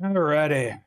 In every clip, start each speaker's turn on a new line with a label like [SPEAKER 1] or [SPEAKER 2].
[SPEAKER 1] Alrighty.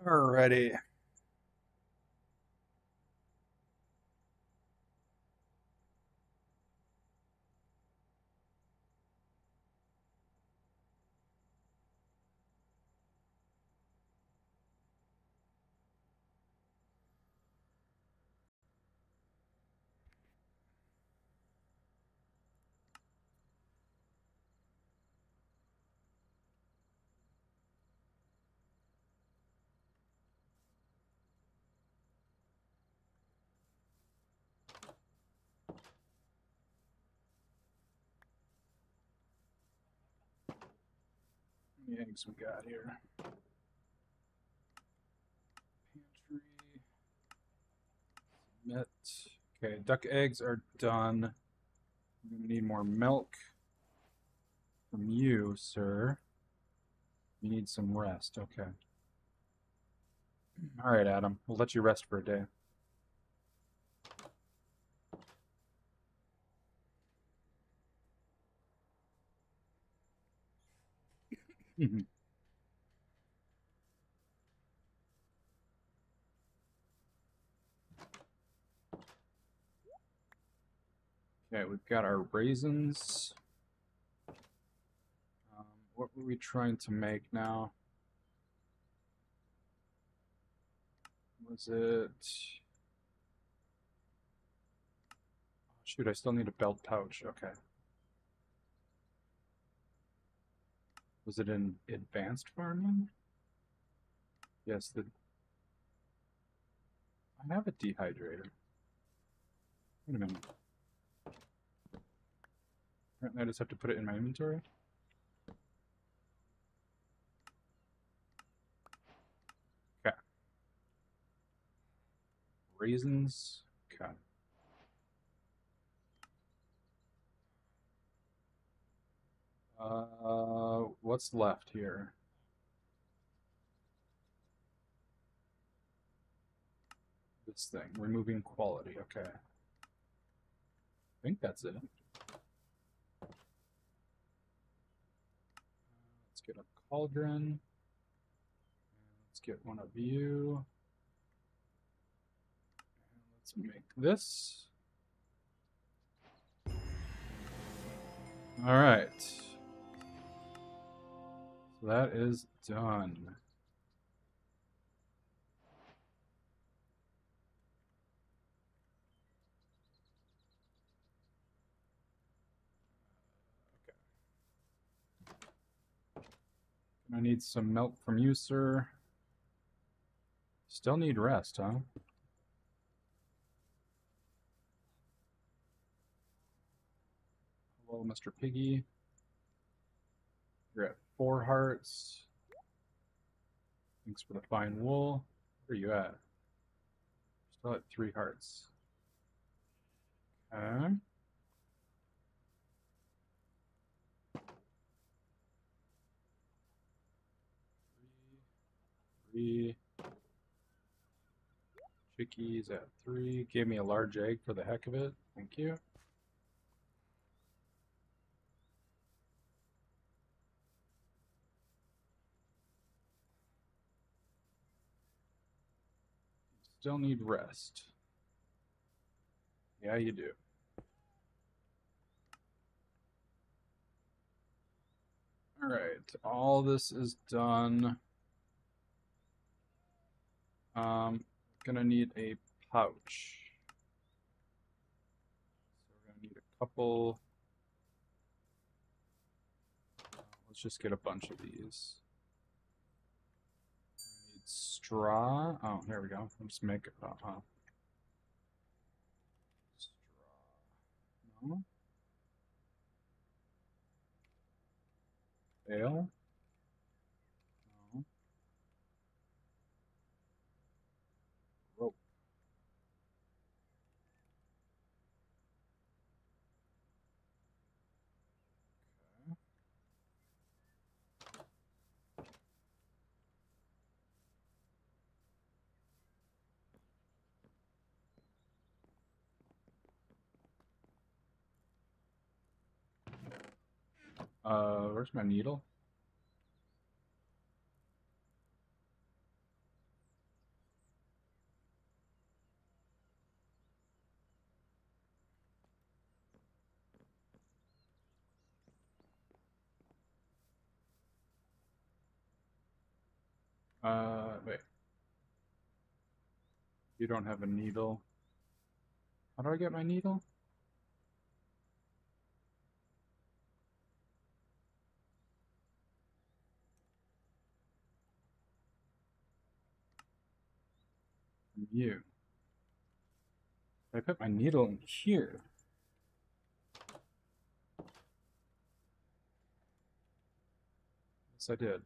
[SPEAKER 1] Alrighty. How many eggs we got here? Pantry. Submit. Okay, duck eggs are done. I'm gonna need more milk from you, sir. You need some rest. Okay. All right, Adam. We'll let you rest for a day. Okay, we've got our raisins. What were we trying to make now? Was it... Shoot, I still need a belt pouch. Okay. Was it in advanced farming? Yes, I have a dehydrator. Wait a minute. Apparently I just have to put it in my inventory. Okay. Raisins. Okay. What's left here? This thing. Removing quality. Okay. I think that's it. Let's get a cauldron. Let's get one of you. Let's make this. All right. So that is done. I need some milk from you, sir. Still need rest, huh? Hello, Mr. Piggy. You're at 4 hearts. Thanks for the fine wool. Where are you at? Still at 3 hearts. Okay. Three. Chickies at 3. Gave me a large egg for the heck of it. Thank you. Still need rest. Yeah, you do. All right, all this is done. Gonna need a pouch. So we're gonna need a couple. Let's just get a bunch of these. Need straw. Oh, there we go. Let's make it. Straw. No. Ale. No. Rope. Where's my needle? Wait. You don't have a needle. How do I get my needle? From you. I put my needle in here. Yes, I did.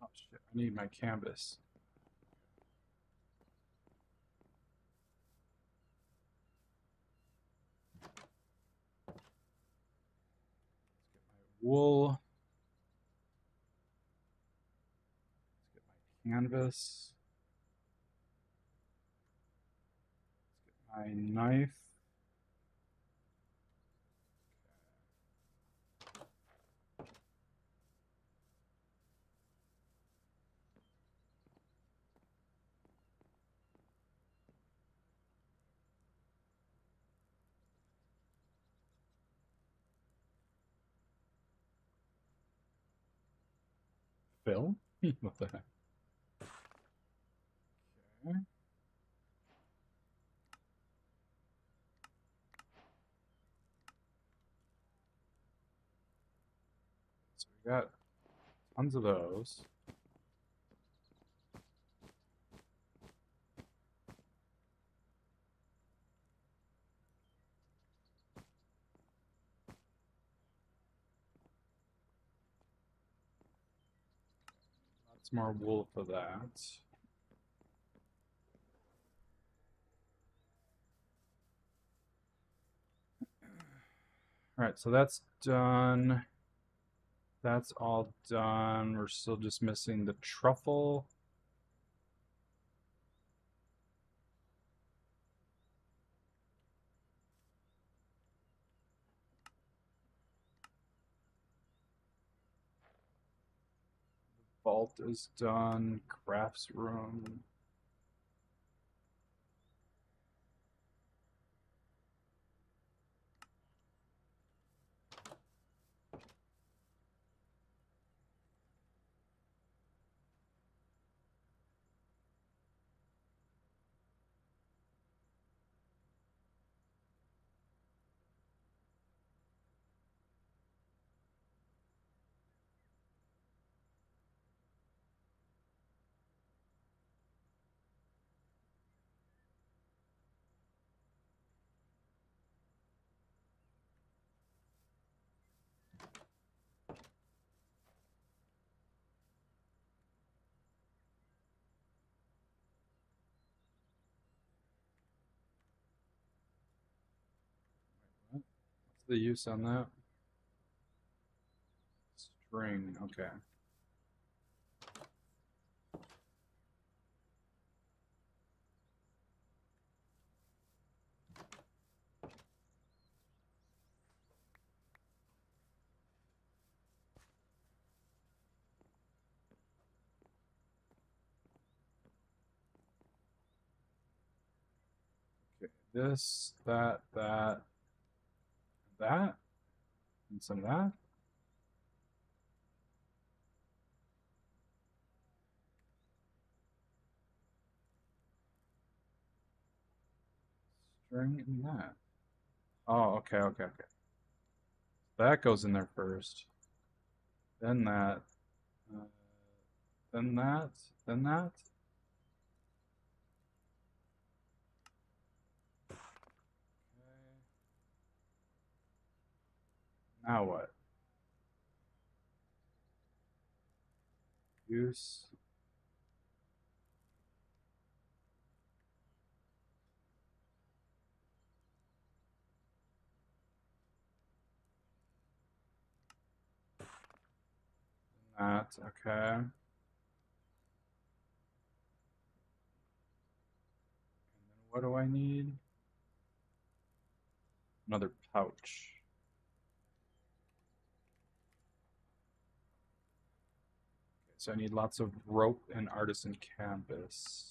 [SPEAKER 1] Oh shit, I need my canvas. Wool. Let's get my canvas. Let's get my knife. Fill? What the heck? Okay. So we got tons of those. Lots more wool for that. All right, so that's done. That's all done. We're still just missing the truffle. Vault is done. Crafts room. What's the use on that? String, okay. Okay, this, that, that, and some of that. String and that. Oh, okay, okay, okay. That goes in there first. Then that. Uh, then that. Then that. Okay. Now what? Use. That. Okay. And then what do I need? Another pouch. Okay, So I need lots of rope and artisan canvas.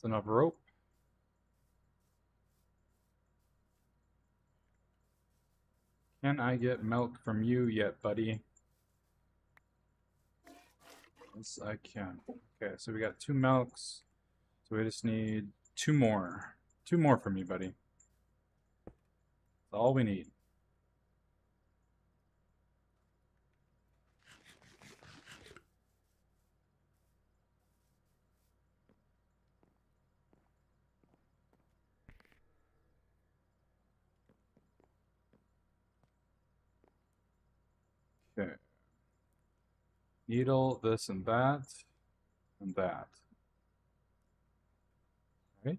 [SPEAKER 1] That's enough rope. Can I get milk from you yet, buddy? Yes, I can. Okay, so we got 2 milks. So we just need 2 more. 2 more from you, buddy. That's all we need. Okay. Needle, this and that, and that. Right?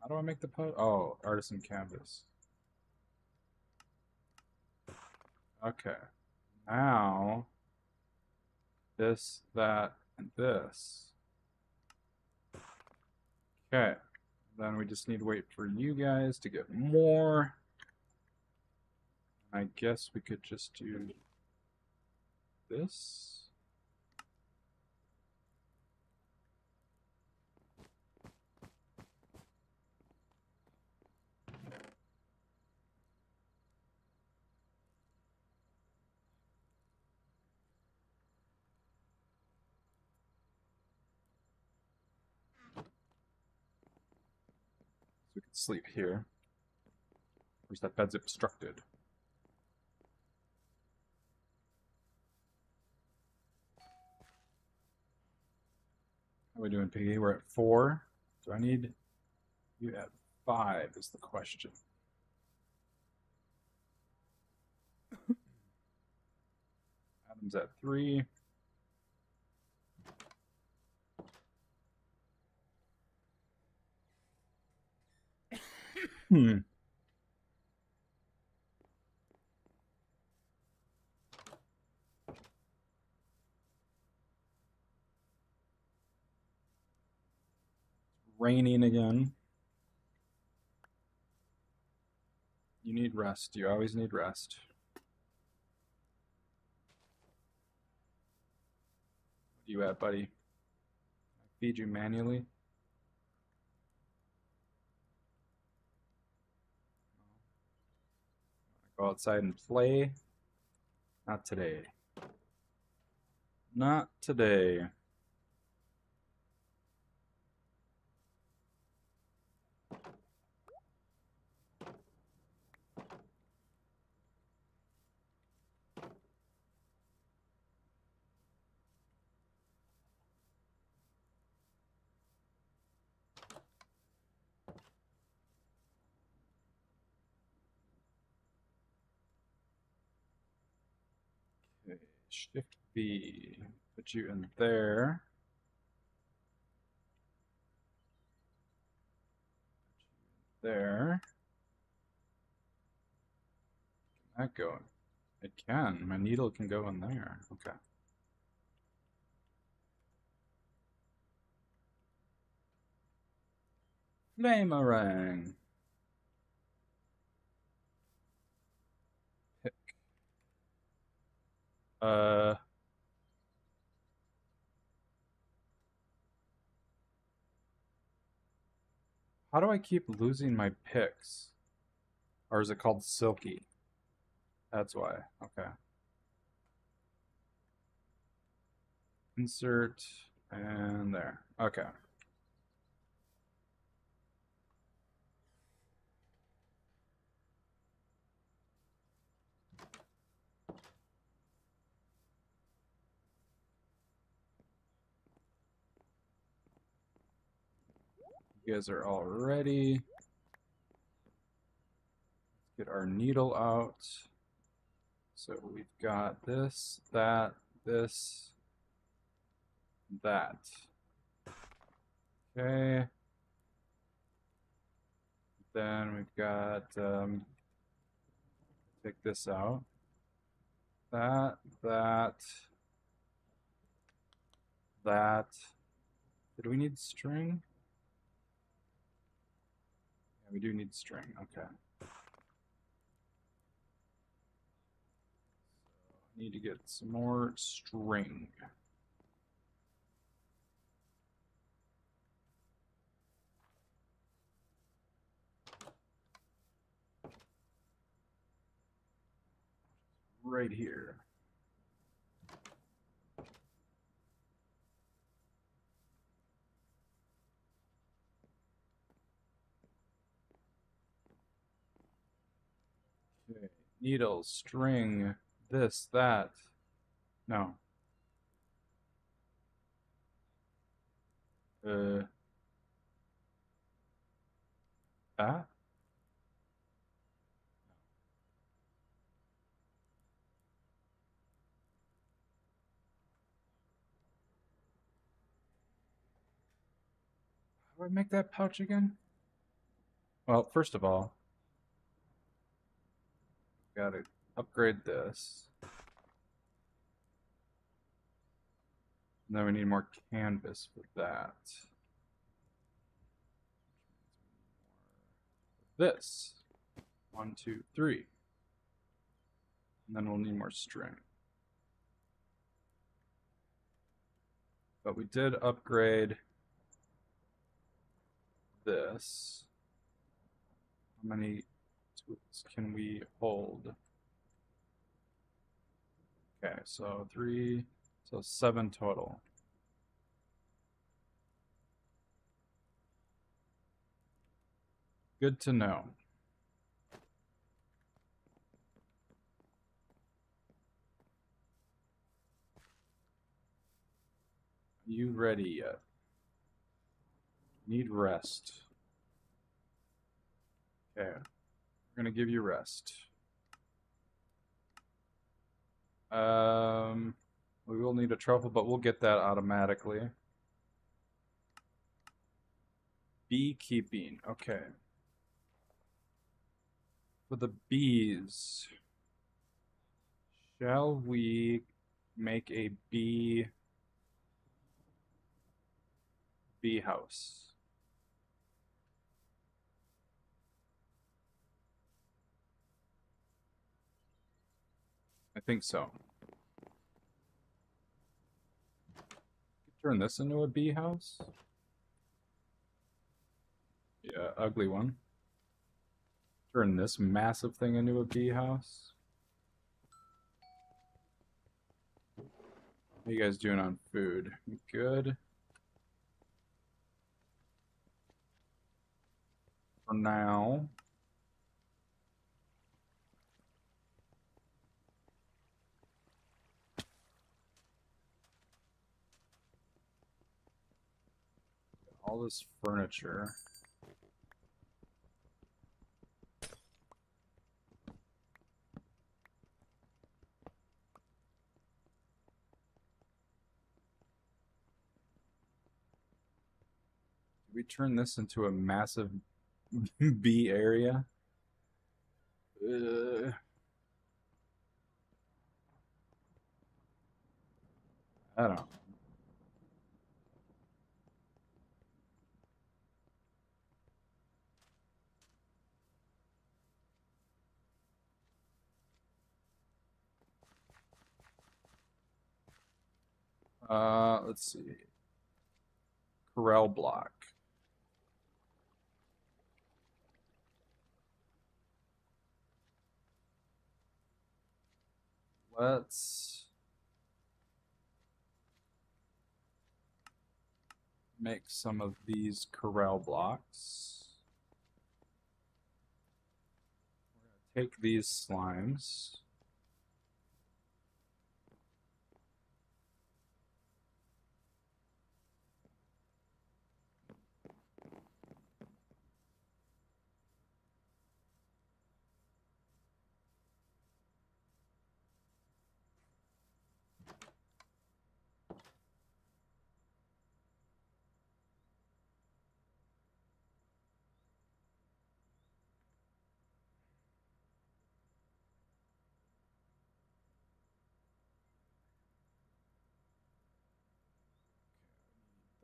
[SPEAKER 1] How do I make the pot? Oh, artisan canvas. Okay. Now, this, that, and this. Okay. Then we just need to wait for you guys to get more. I guess we could just do this. So we can sleep here. Where's that bed's obstructed? How are we doing, Piggy? We're at 4. Do I need you at 5 is the question. Adam's at 3. Raining again. You need rest. You always need rest. Where you at, buddy? I feed you manually. Go outside and play. Not today. Not today. Okay, Shift B. Put you in there. There. Can that go? It can. My needle can go in there. Okay. Flamerang. Pick. How do I keep losing my picks? Or is it called Silky? That's why. Okay. Insert And there. Okay. You guys are all ready. Let's get our needle out. So we've got this, that, this, that. Okay. Then we've got, take this out. That, that, that. Did we need string? Yeah, we do need string. Okay. Need to get some more string. Right here. Okay. Needle, string, this, that. No. That? How do I make that pouch again? Well, first of all, gotta upgrade this. And then we need more canvas for that. This. 1, 2, 3. And then we'll need more string. But we did upgrade this. How many tools can we hold? Okay, so 3, so 7 total. Good to know. You ready yet? Need rest. Okay, we're gonna give you rest. We will need a truffle, but we'll get that automatically. Beekeeping, okay. For the bees, shall we make a bee house? I think so. Turn this into a bee house? Yeah, ugly one. Turn this massive thing into a bee house. How you guys doing on food? Good. For now. All this furniture. We turn this into a massive bee area. I don't know. Let's see. Corral block. Let's make some of these corral blocks. We're gonna take these slimes.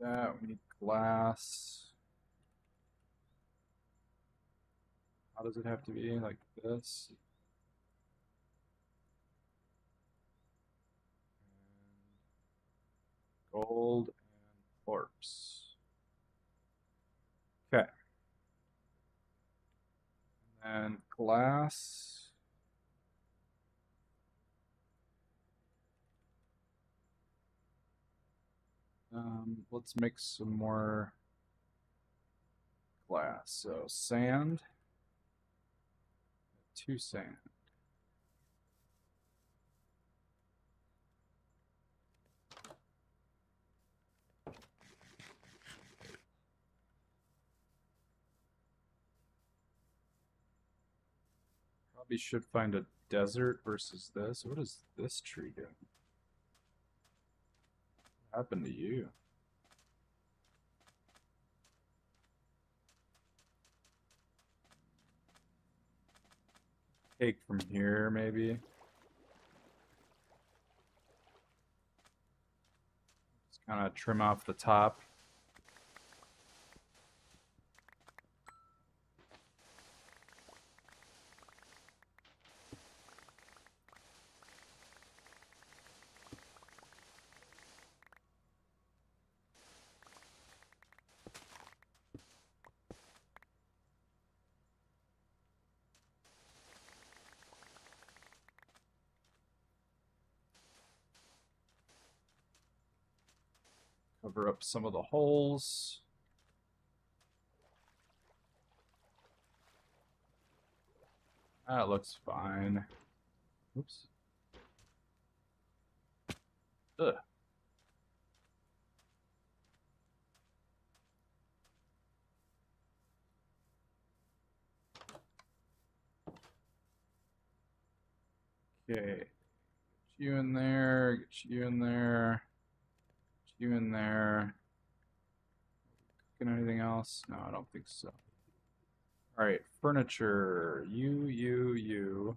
[SPEAKER 1] That we need glass. How does it have to be like this? And gold and corpse. Okay. And glass. Let's make some more glass. So sand, 2 sand. Probably should find a desert versus this. What is this tree doing? What happened to you? Take from here, maybe. Just kind of trim off the top. Cover up some of the holes. That looks fine. Oops. Ugh. Okay. Get you in there. Get you in there. Get you in there. Cooking anything else? No, I don't think so. All right, furniture. You.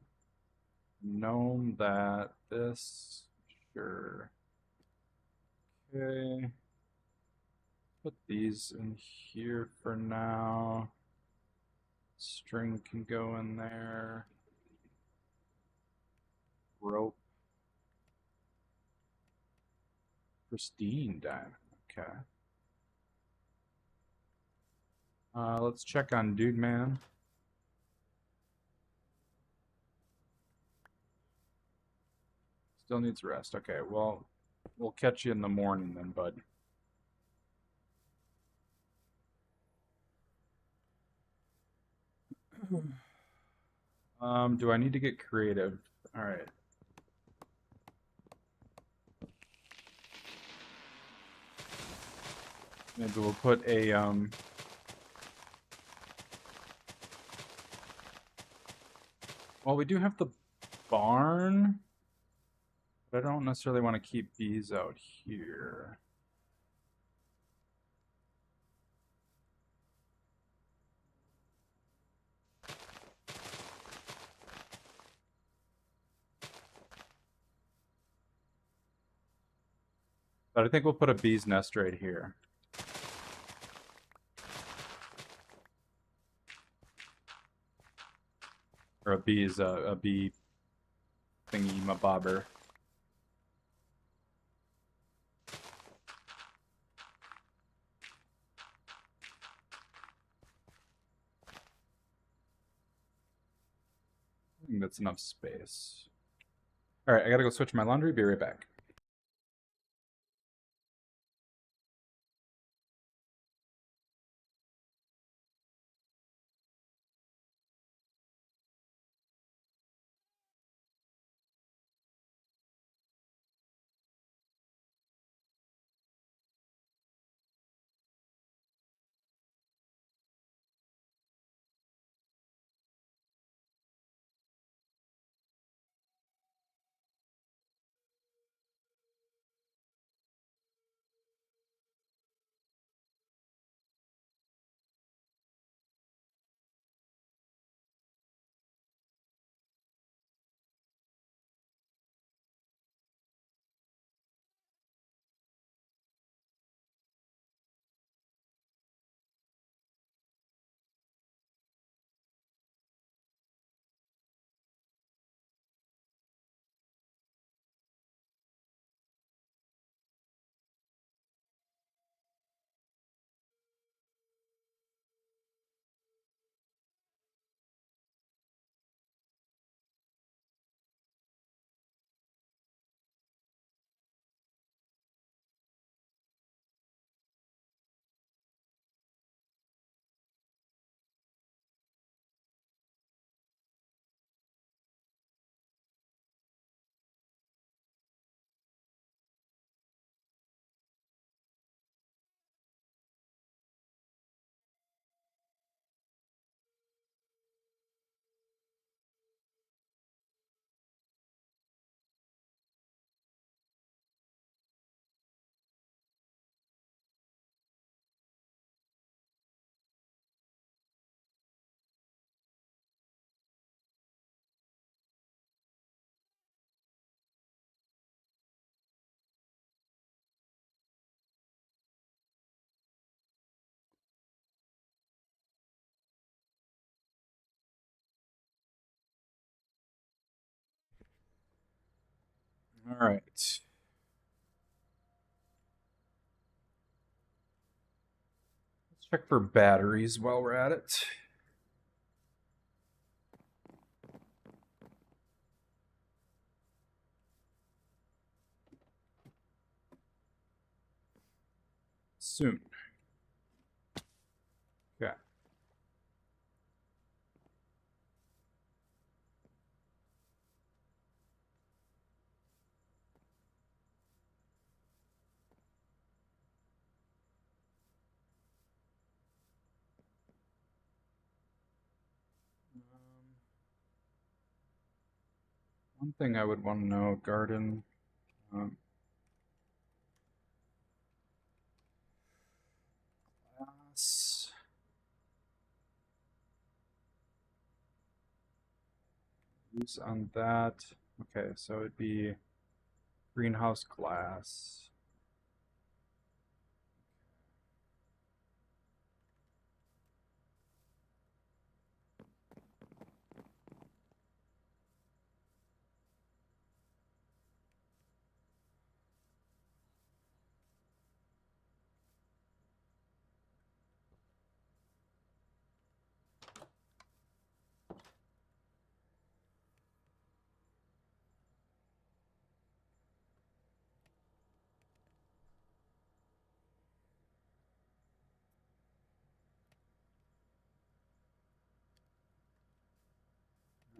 [SPEAKER 1] Gnome that. This. Sure. Okay. Put these in here for now. String can go in there. Rope. Pristine diamond. Okay. Let's check on Dude Man. Still needs rest. Okay, well, we'll catch you in the morning then, bud. Do I need to get creative? All right. Maybe we'll put a well, we do have the barn, but I don't necessarily want to keep these out here. But I think we'll put a bee's nest right here. Or a bee thingy mabobber. I think that's enough space. All right, I gotta go switch my laundry. Be right back. All right. Let's check for batteries while we're at it. Soon. Okay. One thing I would want to know, garden. Glass. Use on that. Okay, so it'd be greenhouse glass.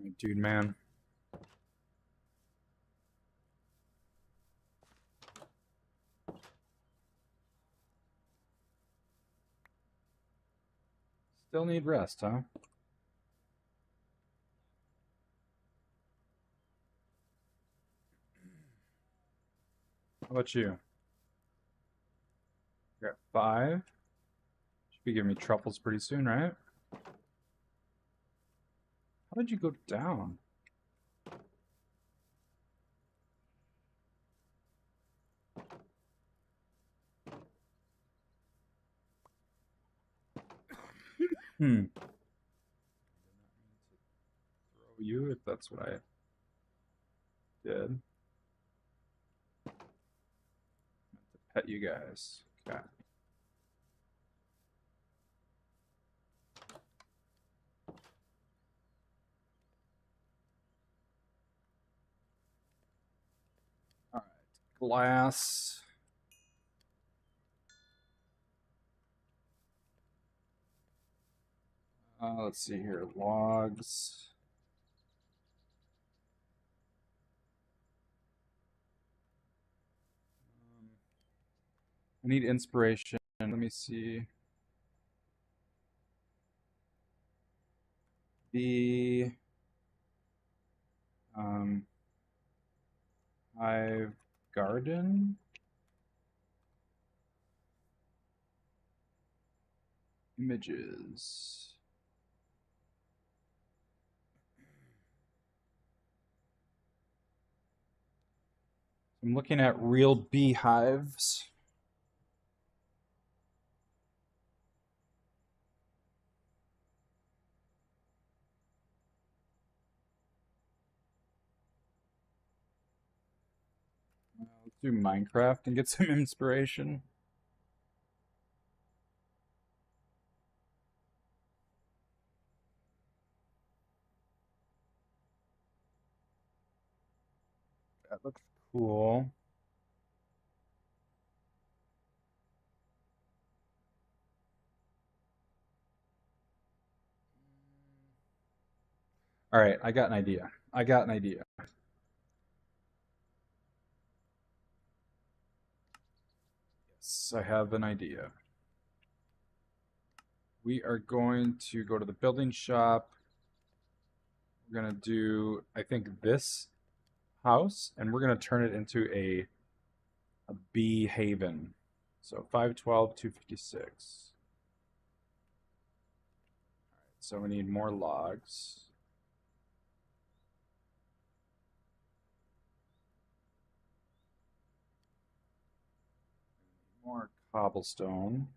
[SPEAKER 1] All right, dude, man. Still need rest, huh? How about you? You're at 5. Should be giving me truffles pretty soon, right? How did you go down? Hmm. Throw you if that's what I did. Pet you guys. Okay. All right. Glass. Let's see here. Logs. I need inspiration. Let me see. The Hive Garden. Images. I'm looking at real beehives. Let's do Minecraft and get some inspiration. That looks cool. All right, I got an idea. I got an idea. Yes, I have an idea. We are going to go to the building shop. We're going to do, I think, this house, and we're going to turn it into a bee haven. So 512, 256. So we need more logs. More cobblestone.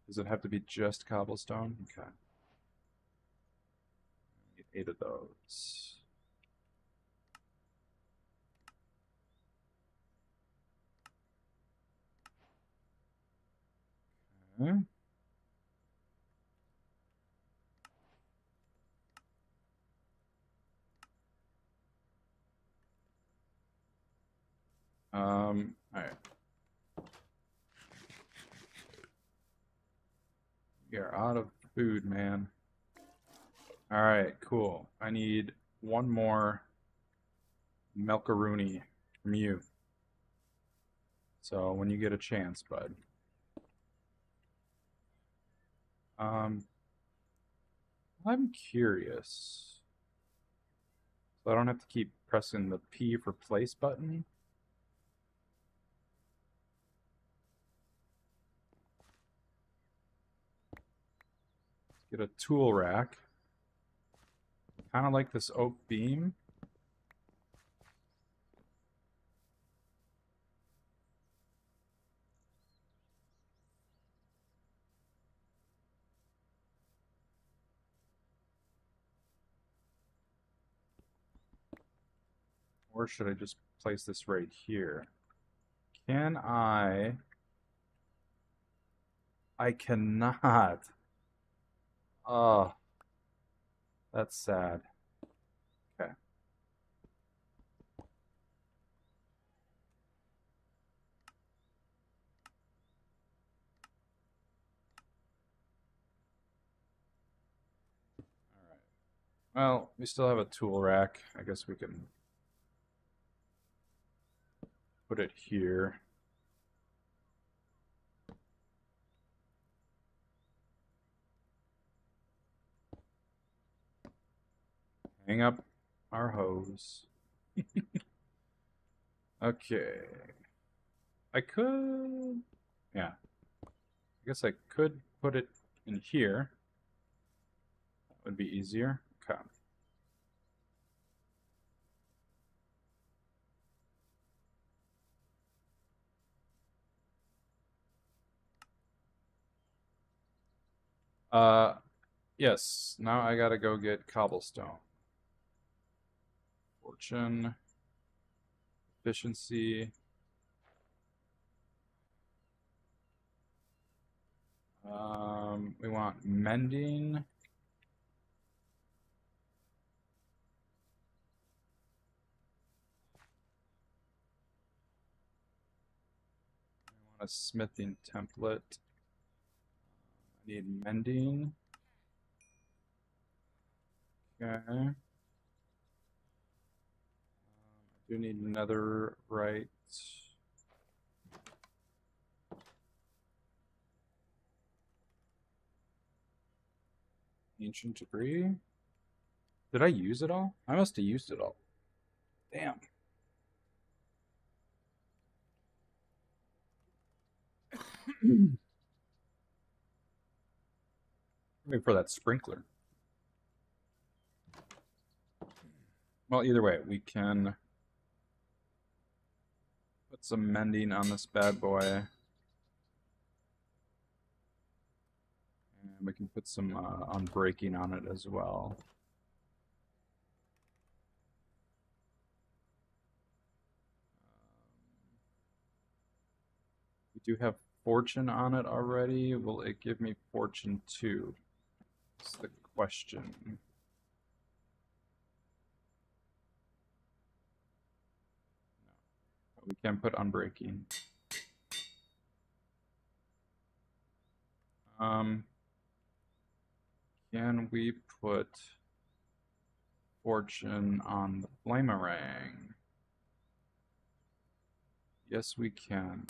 [SPEAKER 1] Does it have to be just cobblestone? Okay. Get 8 of those. Okay. All right. You're out of food, man. All right, cool. I need one more Melkaroonie from you. So when you get a chance, bud. Um, I'm curious. So I don't have to keep pressing the P for place button. Let's get a tool rack. Kind of like this oak beam. Or should I just place this right here? Can I? I cannot. Oh, that's sad. Okay. All right. Well, we still have a tool rack. I guess we can put it here. Hang up our hose. Okay. I could... Yeah. I guess I could put it in here. That would be easier. Okay. Yes. Now I gotta go get cobblestone. Fortune. Efficiency. We want mending. We want a smithing template. I need mending. Okay. I do need nether right. Ancient debris. Did I use it all? I must have used it all. Damn. Wait for that sprinkler. Well, either way, we can put some mending on this bad boy. And we can put some unbreaking on it as well. We do have fortune on it already. Will it give me fortune 2? That's the question. No. We can put unbreaking. Can we put fortune on the flamerang? Yes, we can.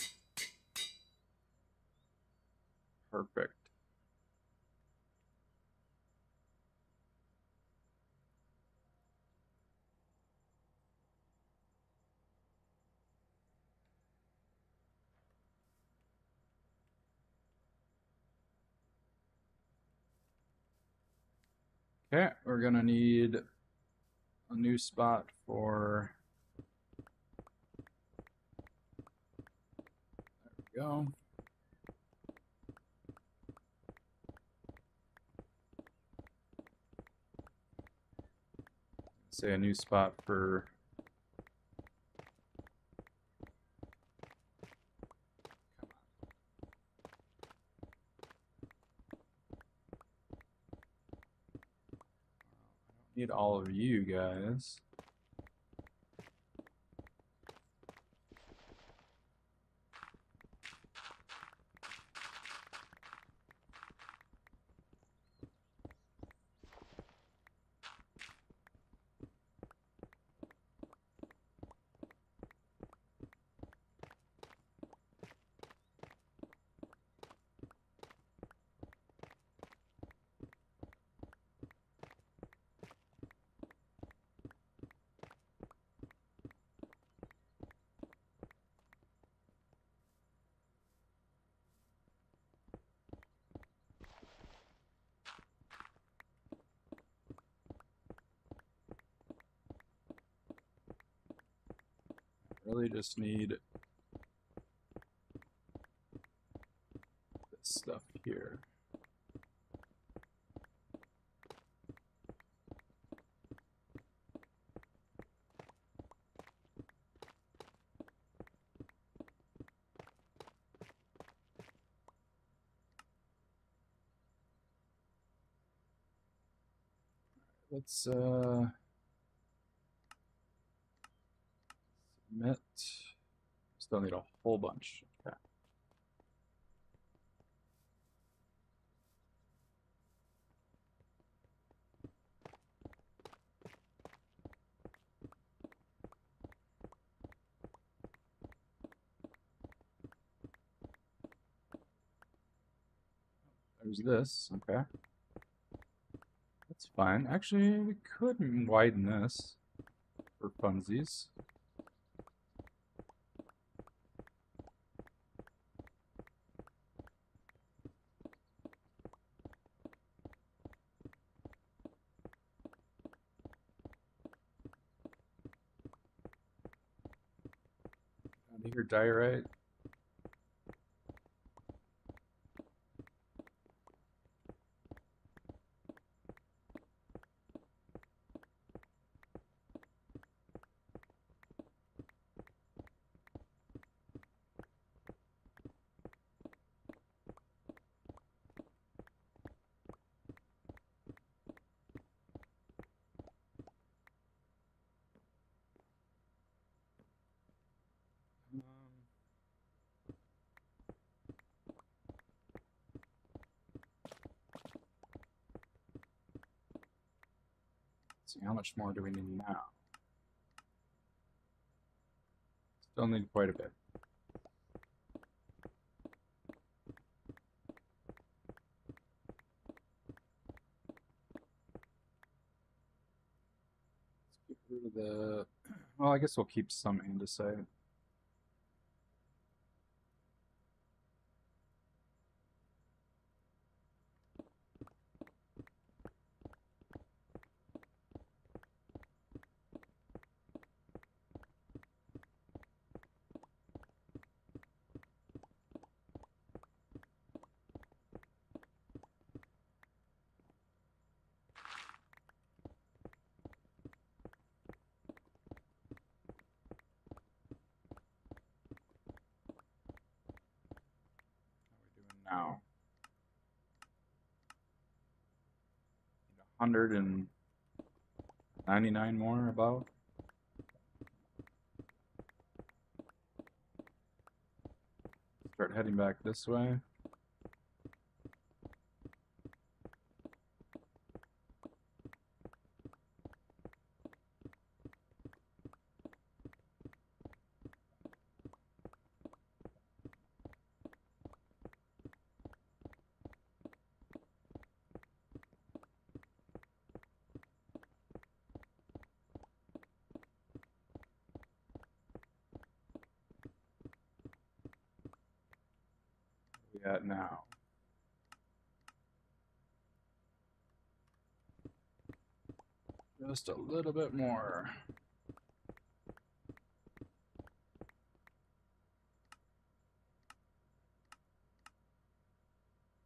[SPEAKER 1] Perfect. Okay, we're gonna need a new spot for... There we go. say a new spot for need all of you guys. Really just need this stuff here. Let's submit. Still need a whole bunch. Okay. There's this. Okay. That's fine. Actually, we could widen this for funsies. Down to here, diorite. Let's see, how much more do we need now? Still need quite a bit. Let's get rid of the. Well, I guess we'll keep some andesite. Now, 199 more about. Start heading back this way. Where we at now? Just a little bit more.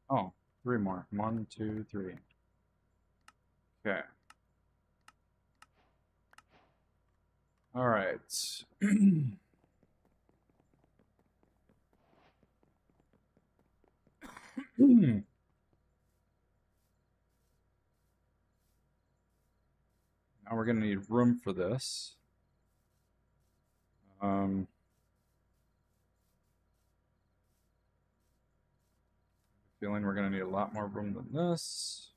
[SPEAKER 1] Oh, 3 more. 1, 2, 3. Okay. All right. Now we're gonna need room for this. Um, feeling we're gonna need a lot more room than this.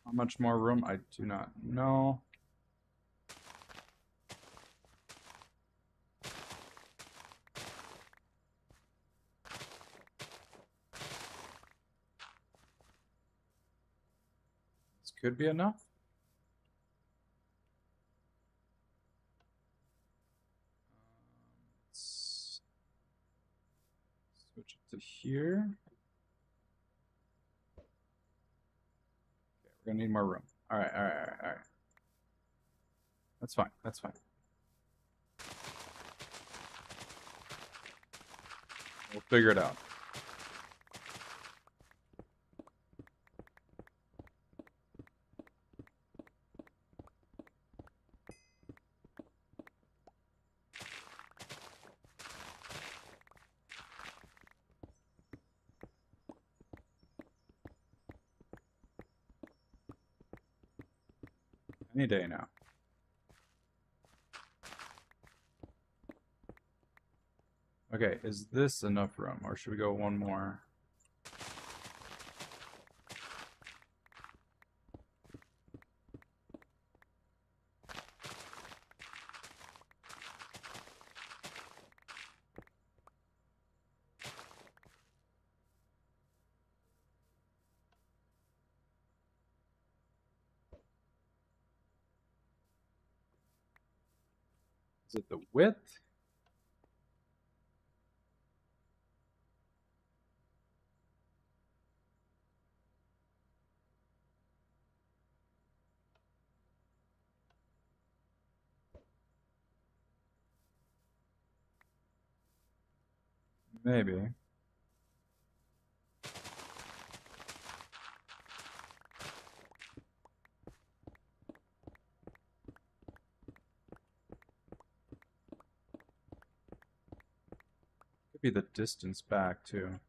[SPEAKER 1] How much more room? I do not know. This could be enough. Let's switch it to here. Okay, we're gonna need more room. All right, all right, all right, all right. That's fine. That's fine. We'll figure it out. Any day now. Okay, is this enough room, or should we go one more? Is it the width? Maybe. Could be the distance back too.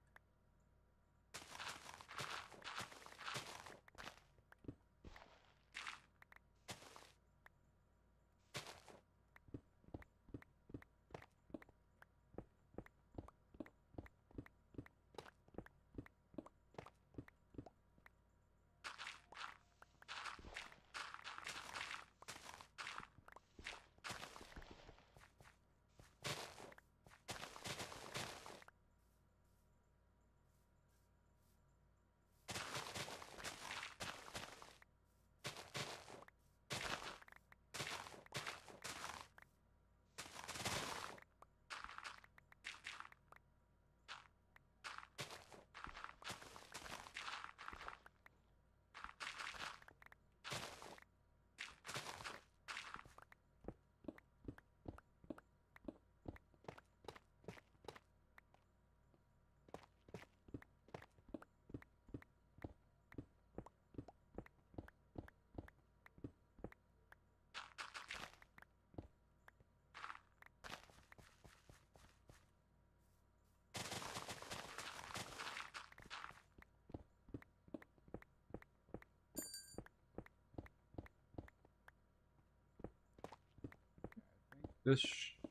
[SPEAKER 1] This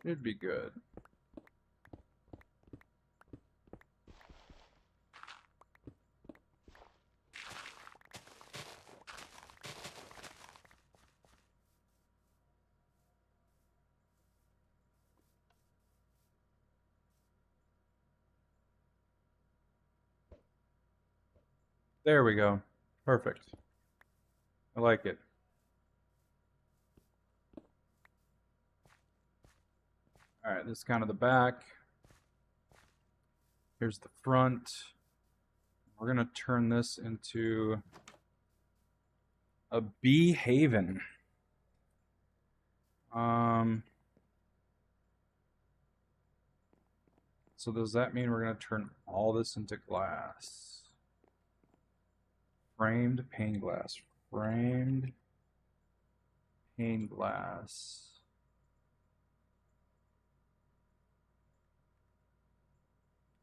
[SPEAKER 1] should be good. There we go. Perfect. I like it. All right, this is kind of the back. Here's the front. We're gonna turn this into a bee haven. So does that mean we're gonna turn all this into glass? Framed pane glass. Framed pane glass.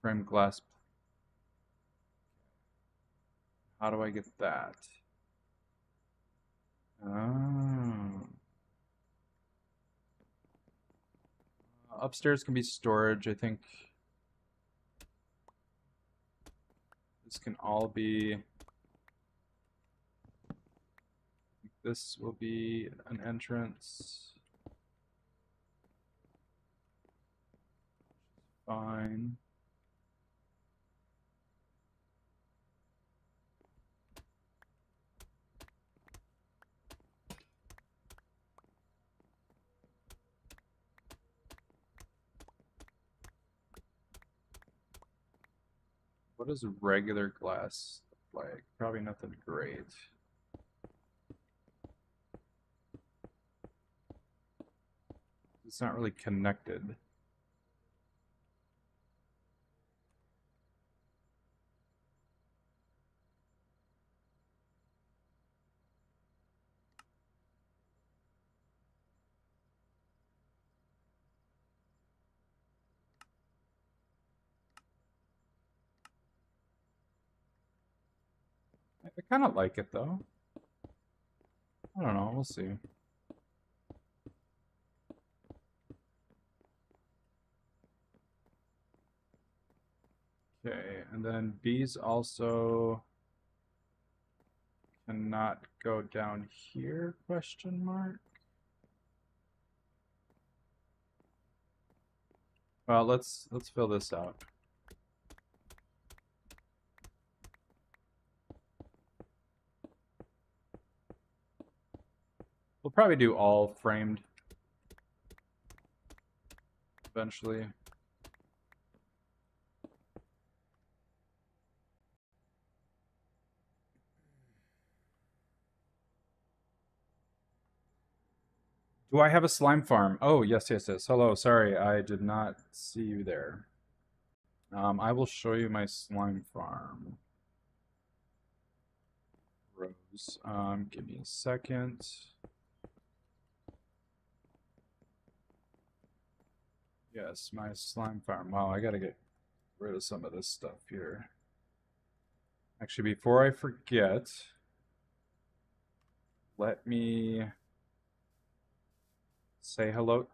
[SPEAKER 1] Framed glass. How do I get that? Oh. Upstairs can be storage. I think this can all be. This will be an entrance. Fine. What does regular glass look like? Probably nothing great. It's not really connected. I kind of like it though. I don't know. We'll see. Okay, and then bees also cannot go down here, question mark. Well, let's fill this out. We'll probably do all framed eventually. Do I have a slime farm? Oh, yes, yes, yes. Hello, sorry, I did not see you there. I will show you my slime farm. Rose. Give me a second. Yes, my slime farm. Wow, I gotta get rid of some of this stuff here. Actually, before I forget, let me say hello.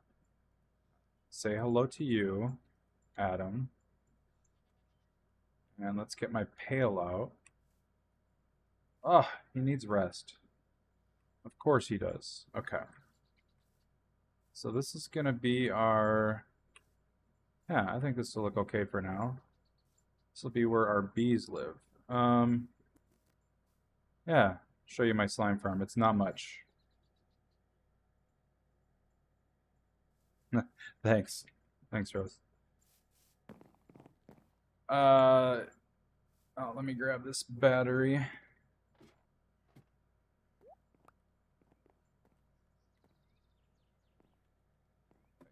[SPEAKER 1] Say hello to you, Adam. And let's get my pail out. Oh, he needs rest. Of course he does. Okay. So this is gonna be our... Yeah, I think this will look okay for now. This will be where our bees live. Yeah, show you my slime farm. It's not much. Thanks. Thanks, Rose. Oh, let me grab this battery.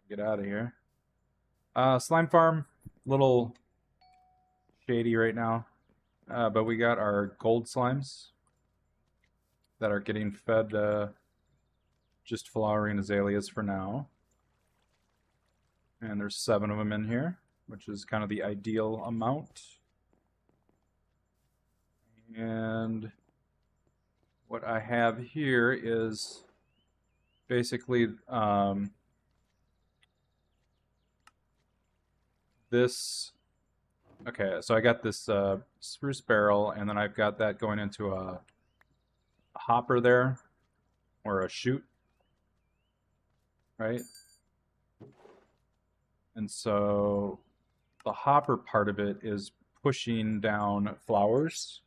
[SPEAKER 1] Get out of here. Slime farm, little shady right now. But we got our gold slimes that are getting fed just flowering azaleas for now. And there's 7 of them in here, which is kind of the ideal amount. And what I have here is basically this. Okay, so I got this spruce barrel, and then I've got that going into a hopper there, or a chute, right? And so the hopper part of it is pushing down flowers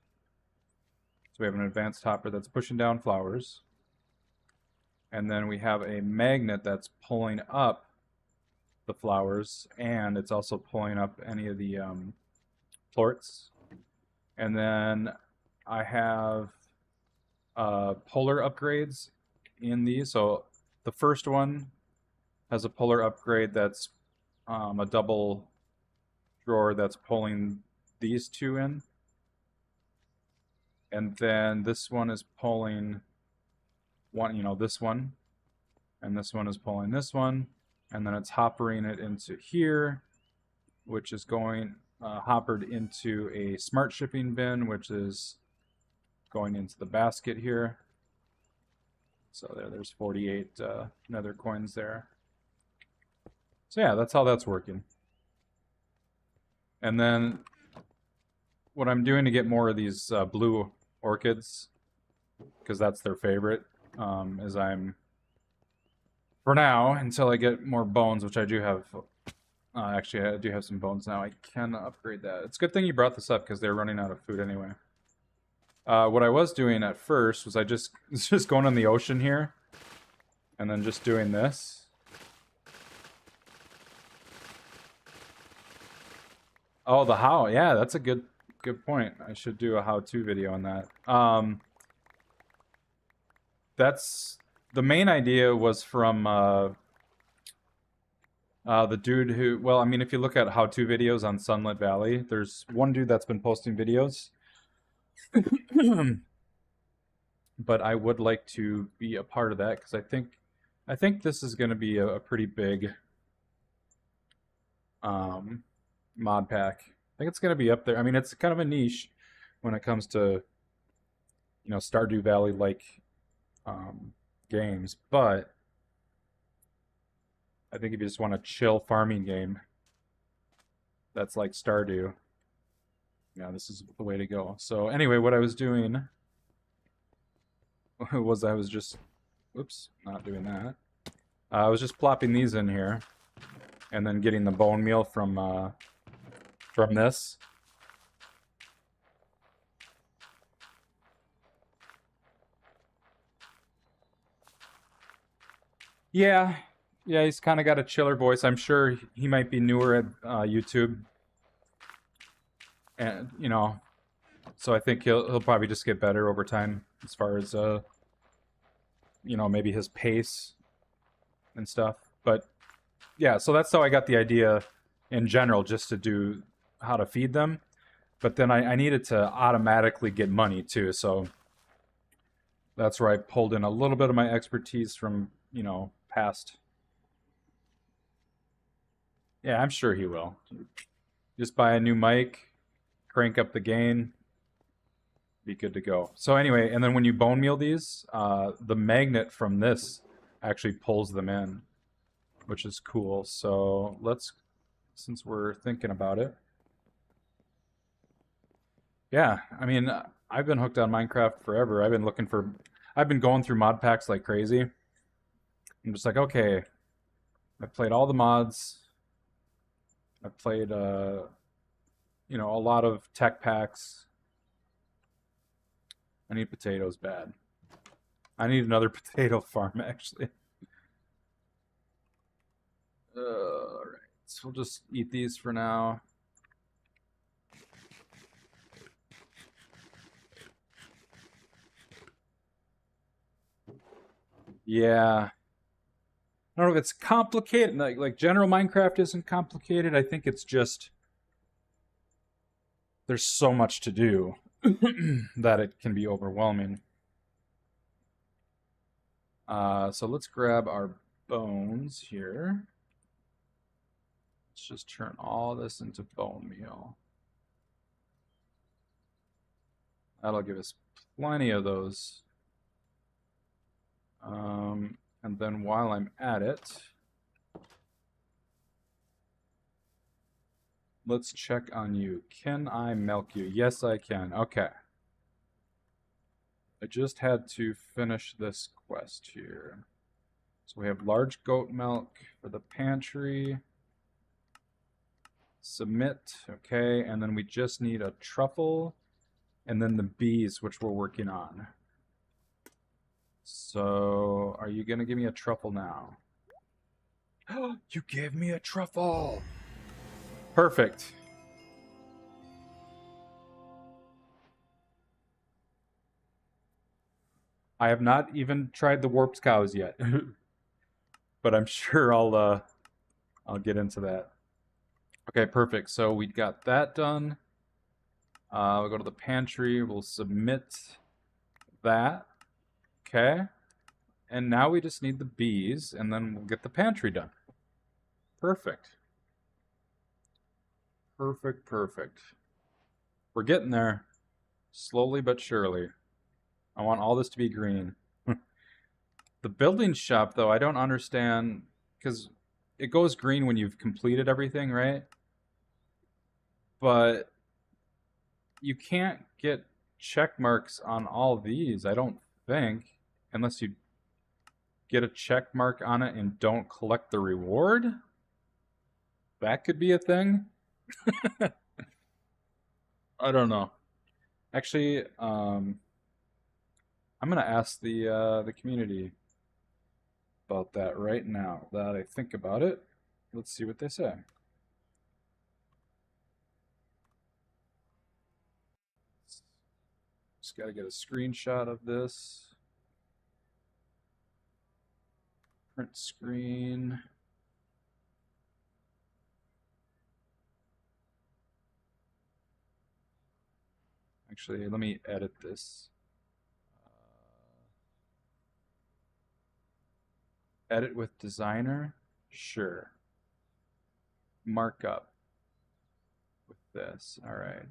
[SPEAKER 1] we have an advanced hopper that's pushing down flowers. And then we have a magnet that's pulling up the flowers, and it's also pulling up any of the plorts. And then I have polar upgrades in these. So the first one has a polar upgrade that's a double drawer that's pulling these two in. And then this one is pulling this one. And this one is pulling this one. And then it's hoppering it into here, which is going hoppered into a smart shipping bin, which is going into the basket here. So there's 48 nether coins there. So yeah, that's how that's working. And then what I'm doing to get more of these blue orchids, because that's their favorite, is for now, until I get more bones, which I do have. Actually, I do have some bones now. I can upgrade that. It's a good thing you brought this up, because they're running out of food anyway. What I was doing at first was just going in the ocean here, and then just doing this. Oh, the how? Yeah, that's a good point. I should do a how-to video on that. That's the main idea was from the dude who, well, I mean, if you look at how-to videos on Sunlit Valley, there's one dude that's been posting videos. But I would like to be a part of that, because I think this is going to be a pretty big mod pack. I think it's going to be up there. I mean, it's kind of a niche when it comes to, Stardew Valley like games, but I think if you just want a chill farming game that's like Stardew, yeah, this is the way to go. So anyway, what I was doing was I was just, whoops, not doing that. I was just plopping these in here, and then getting the bone meal from this. Yeah, he's kind of got a chiller voice. I'm sure he might be newer at YouTube, and so I think he'll probably just get better over time as far as maybe his pace and stuff. But yeah, so that's how I got the idea in general, just to do how to feed them. But then I needed to automatically get money too, so that's where I pulled in a little bit of my expertise from past. Yeah, I'm sure he will. Just buy a new mic, crank up the gain, be good to go. So anyway, and then when you bone meal these, the magnet from this actually pulls them in, which is cool. So since we're thinking about it, yeah, I mean, I've been hooked on Minecraft forever. I've been going through mod packs like crazy. I'm just like, okay, I've played all the mods. I've played, a lot of tech packs. I need potatoes bad. I need another potato farm, actually. Alright, so we'll just eat these for now. Yeah. I don't know if it's complicated. Like general Minecraft isn't complicated. I think it's just there's so much to do that it can be overwhelming. So let's grab our bones here. Let's just turn all this into bone meal. That'll give us plenty of those. And then while I'm at it, let's check on you. Can I milk you? Yes, I can. Okay. I just had to finish this quest here. So we have large goat milk for the pantry. Submit. Okay, and then we just need a truffle and then the bees, which we're working on. So, are you gonna give me a truffle now? You gave me a truffle! Perfect. I have not even tried the warped cows yet, but I'm sure I'll get into that. Okay, perfect. So we got that done. We'll go to the pantry. We'll submit that. Okay. And now we just need the bees, and then we'll get the pantry done. Perfect. Perfect, perfect. We're getting there. Slowly but surely. I want all this to be green. The building shop, though, I don't understand, because it goes green when you've completed everything, right? But you can't get check marks on all these, I don't think, unless you get a check mark on it and don't collect the reward. That could be a thing. I don't know. Actually, I'm gonna ask the community about that right now. That I think about it. Let's see what they say. Just gotta get a screenshot of this. Print screen. Actually, let me edit this. Edit with designer? Sure. Markup with this. All right.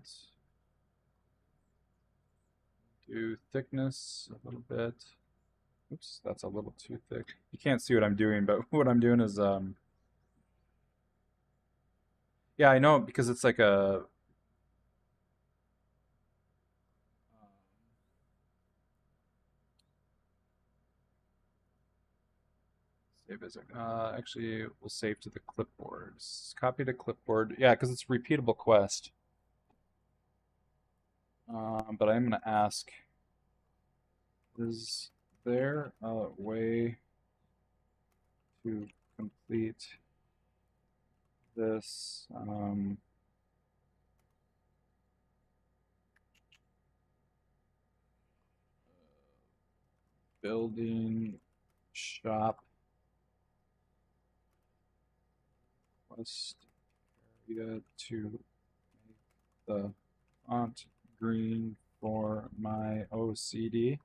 [SPEAKER 1] Do thickness a little bit. Oops, that's a little too thick. You can't see what I'm doing, but what I'm doing is yeah, I know because it's like a save as actually we'll save to the clipboard. Copy to clipboard. Yeah, because it's a repeatable quest. But I'm gonna ask, is there a way to complete this building shop quest area to make the font green for my OCD?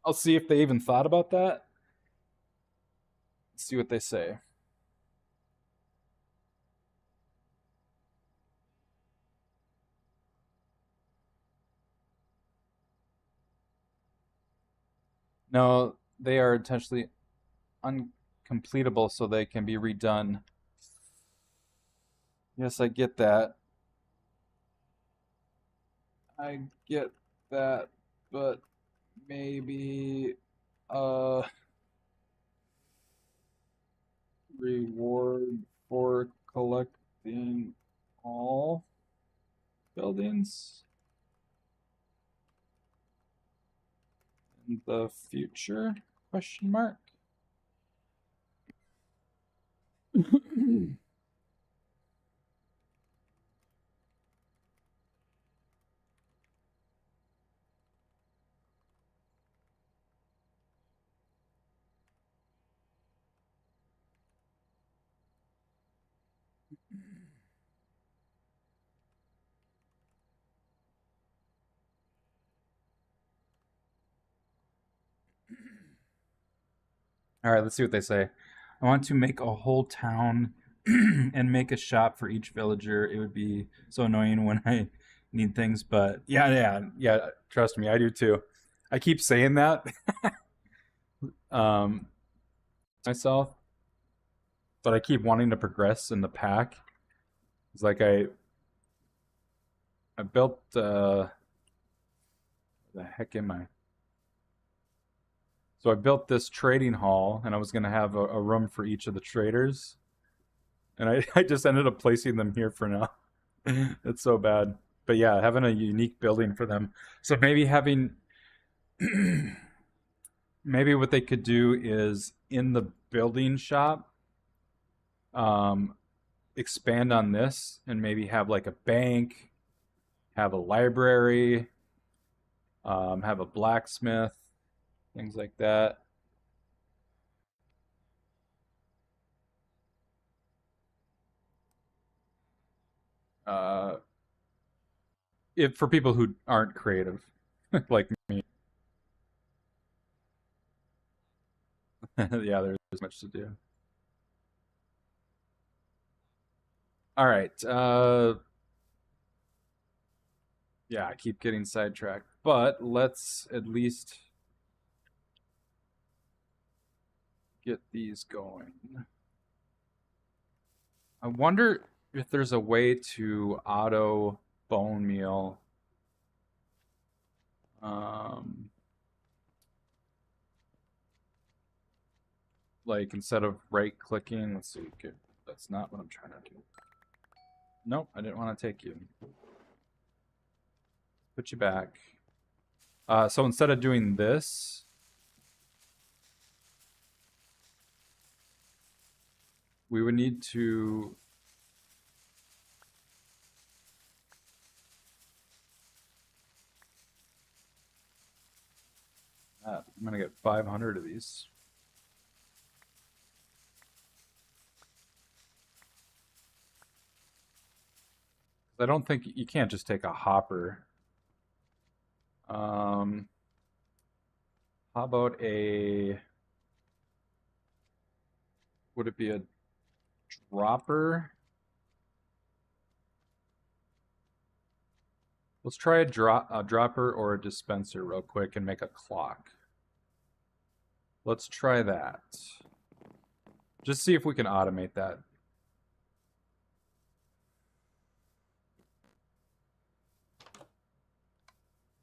[SPEAKER 1] I'll see if they even thought about that. Let's see what they say. No, they are intentionally uncompletable so they can be redone. Yes, I get that. I get that, but maybe a reward for collecting all buildings in the future? Question mark. All right, let's see what they say. I want to make a whole town and make a shop for each villager. It would be so annoying when I need things, but yeah. Trust me, I do too. I keep saying that um, myself, but I keep wanting to progress in the pack. It's like I built the heck am I? So I built this trading hall, and I was going to have a room for each of the traders, and I just ended up placing them here for now. It's so bad. But yeah, having a unique building for them. So maybe having maybe what they could do is in the building shop, um, expand on this and maybe have like a bank, have a library, have a blacksmith, things like that. Uh, if for people who aren't creative, like me, yeah, there's much to do. All right. Yeah, I keep getting sidetracked, but let's at least get these going. I wonder if there's a way to auto bone meal. Um, like instead of right clicking, let's see. Okay, that's not what I'm trying to do. Nope, I didn't want to take you. Put you back. So instead of doing this, we would need to I'm gonna get 500 of these. I don't think you can't just take a hopper. Um, how about a? Would it be a dropper? Let's try a dropper or a dispenser real quick and make a clock. Let's try that. Just see if we can automate that.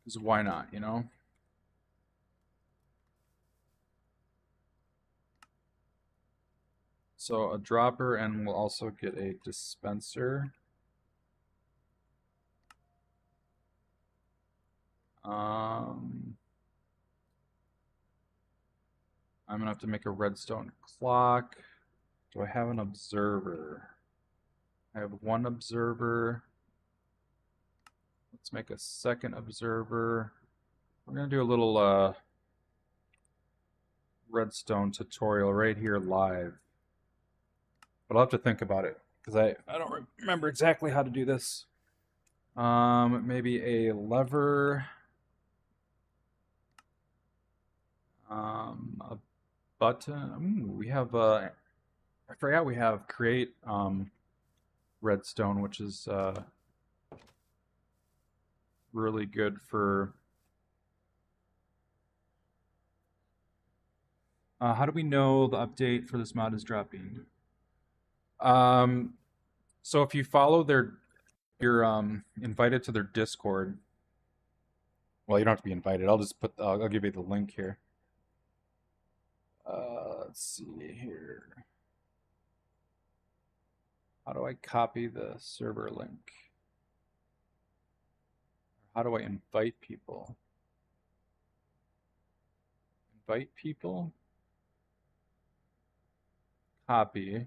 [SPEAKER 1] Because why not, you know? So a dropper, and we'll also get a dispenser. I'm gonna have to make a redstone clock. Do I have an observer? I have one observer. Let's make a second observer. We're gonna do a little redstone tutorial right here live. But I'll have to think about it because I don't remember exactly how to do this. Maybe a lever, a button. Ooh, we have I forgot we have create redstone, which is really good for. How do we know the update for this mod is dropping? Um, so if you follow you're invited to their Discord. Well, you don't have to be invited. I'll just I'll give you the link here. Let's see here. How do I copy the server link? How do I invite people? Invite people? Copy.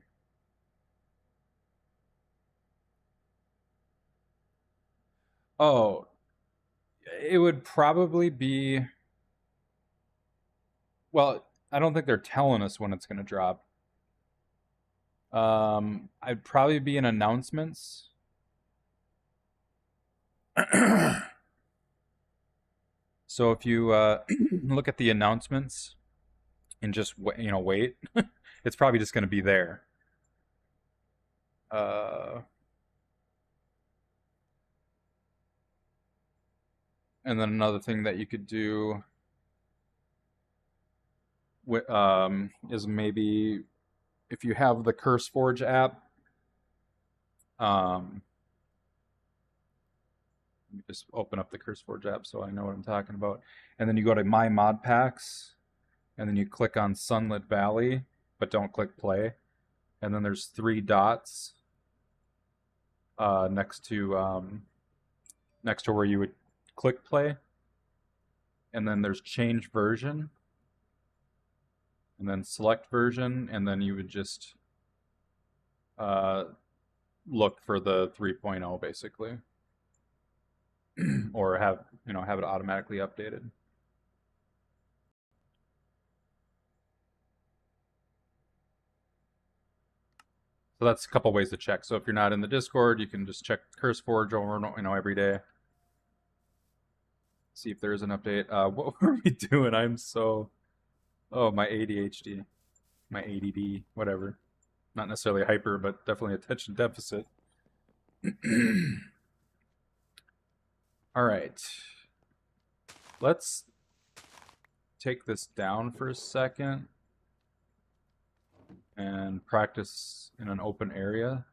[SPEAKER 1] Oh, it would probably be. Well, I don't think they're telling us when it's going to drop. I'd probably be in announcements. So if you look at the announcements and just wait, it's probably just going to be there. Uh, and then another thing that you could do is maybe if you have the CurseForge app, um, let me just open up the CurseForge app so I know what I'm talking about. And then you go to My Mod Packs, and then you click on Sunlit Valley, but don't click play. And then there's 3 dots next to where you would click play, and then there's change version, and then select version, and then you would just uh, look for the 3.0 basically, or have it automatically updated. So that's a couple ways to check. So if you're not in the Discord, you can just check CurseForge over every day. See if there is an update. What were we doing? My ADHD, my ADD, whatever. Not necessarily hyper, but definitely attention deficit. All right. Let's take this down for a second and practice in an open area.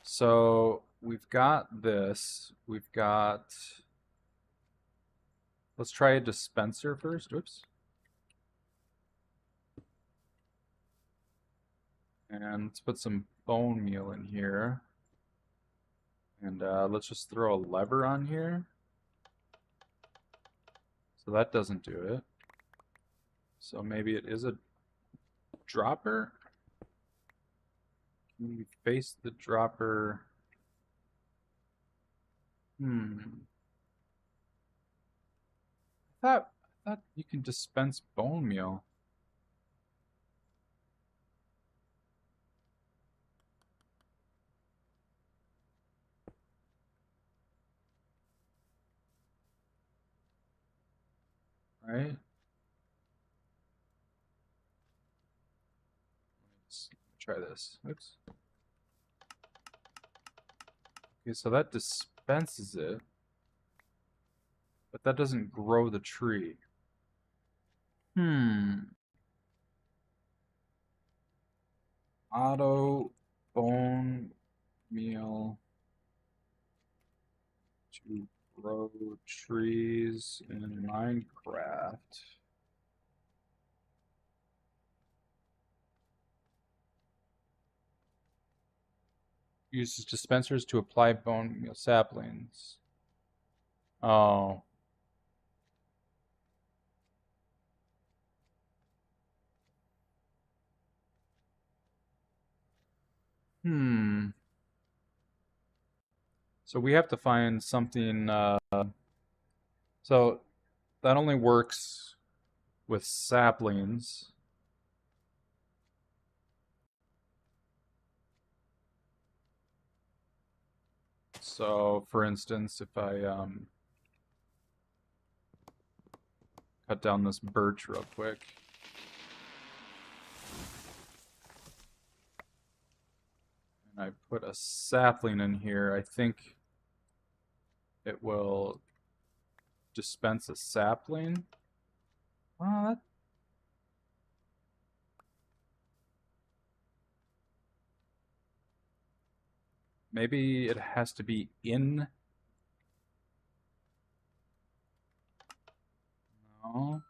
[SPEAKER 1] So we've got this. Let's try a dispenser first. Oops. And let's put some bone meal in here. And let's just throw a lever on here. So that doesn't do it. So maybe it is a dropper? Can we face the dropper? I thought you can dispense bone meal. Right? Let's try this. Oops. Okay, so that dispenses it, but that doesn't grow the tree. Auto bone meal to grow trees in Minecraft. Uses dispensers to apply bone meal saplings. Oh. So we have to find something. So that only works with saplings. So, for instance, if I cut down this birch real quick. And I put a sapling in here, I think it will dispense a sapling. Maybe it has to be in. No.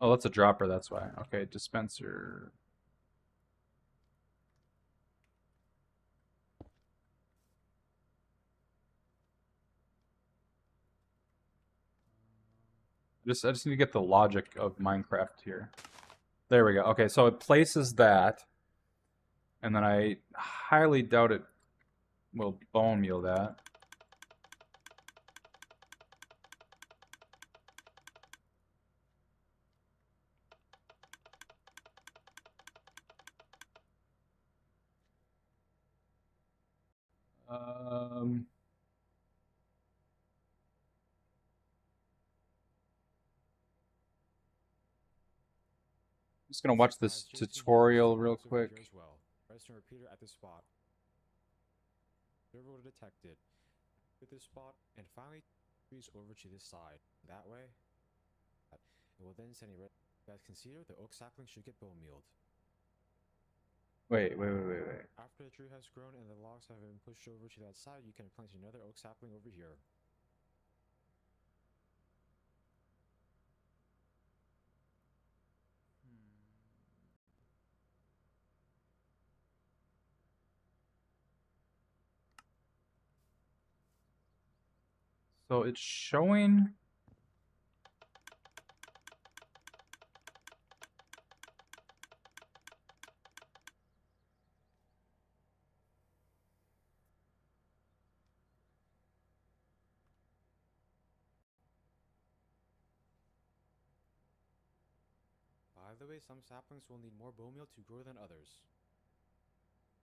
[SPEAKER 1] Oh, that's a dropper, that's why. Okay, dispenser. I just need to get the logic of Minecraft here. There we go. Okay, so it places that, and then I highly doubt it will bone meal that. I'm just gonna watch this tutorial real quick.
[SPEAKER 2] Redstone repeater at this spot. Server will detect it with this spot and finally trees over to this side. That way, it will then send a red. You guys can see here, the oak sapling should get bone mealed.
[SPEAKER 1] Wait.
[SPEAKER 2] After the tree has grown and the logs have been pushed over to that side, you can plant another oak sapling over here.
[SPEAKER 1] So it's showing.
[SPEAKER 2] By the way, some saplings will need more bone meal to grow than others.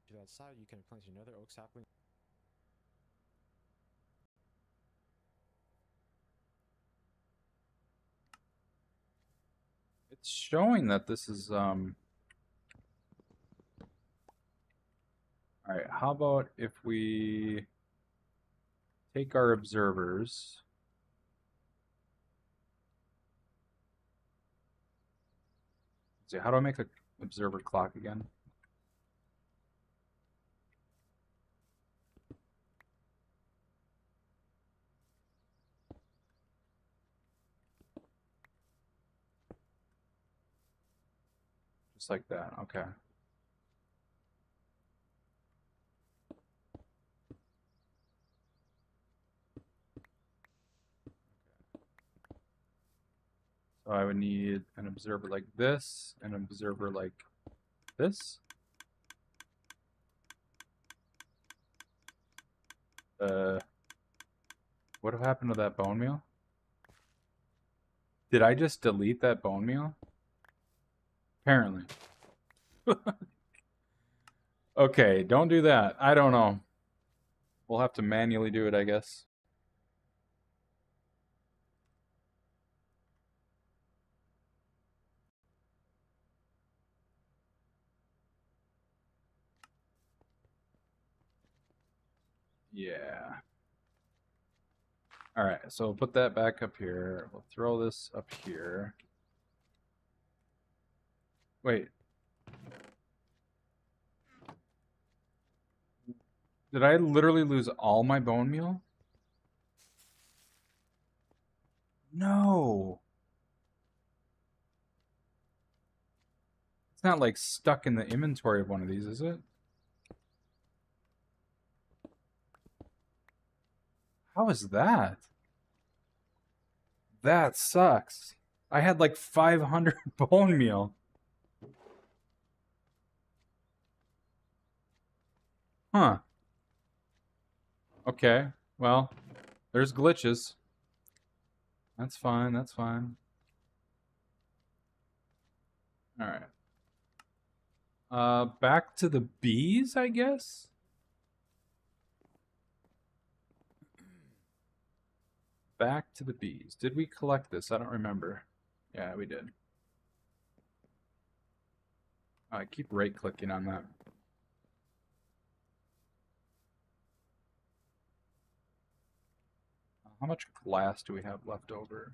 [SPEAKER 2] To that side, you can plant another oak sapling.
[SPEAKER 1] It's showing that this is all right, how about if we take our observers? Let's see, how do I make a observer clock again? Just like that. Okay. So I would need an observer like this, an observer like this. What happened to that bone meal? Did I just delete that bone meal? Apparently. Okay, don't do that. I don't know. We'll have to manually do it, I guess. Yeah. All right, so we'll put that back up here. We'll throw this up here. Wait. Did I literally lose all my bone meal? No. It's not like stuck in the inventory of one of these, is it? How is that? That sucks. I had like 500 bone meal. Huh. Okay. Well, there's glitches. That's fine. That's fine. All right. Back to the bees, I guess? Back to the bees. Did we collect this? I don't remember. Yeah, we did. I keep right-clicking on that. How much glass do we have left over?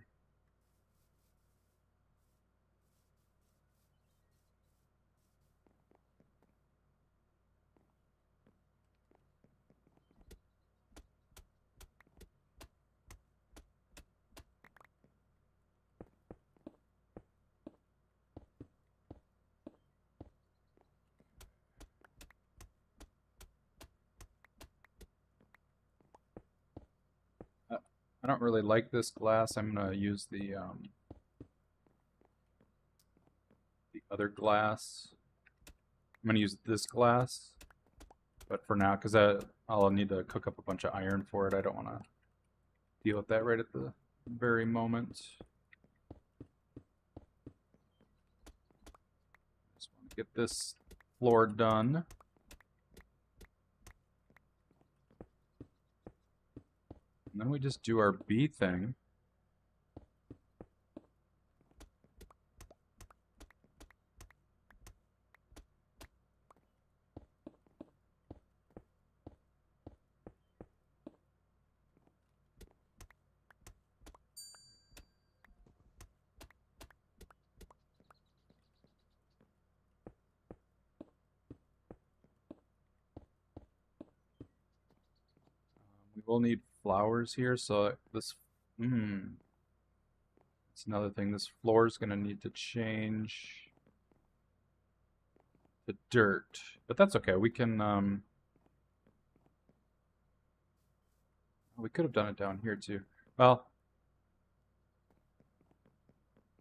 [SPEAKER 1] I don't really like this glass. I'm gonna use the other glass. I'm gonna use this glass, but for now, because I'll need to cook up a bunch of iron for it. I don't want to deal with that right at the very moment. Just want to get this floor done. And then we just do our bee thing. We will need flowers here, so this... That's another thing. This floor is going to need to change to dirt. But that's okay. We can... we could have done it down here, too. Well,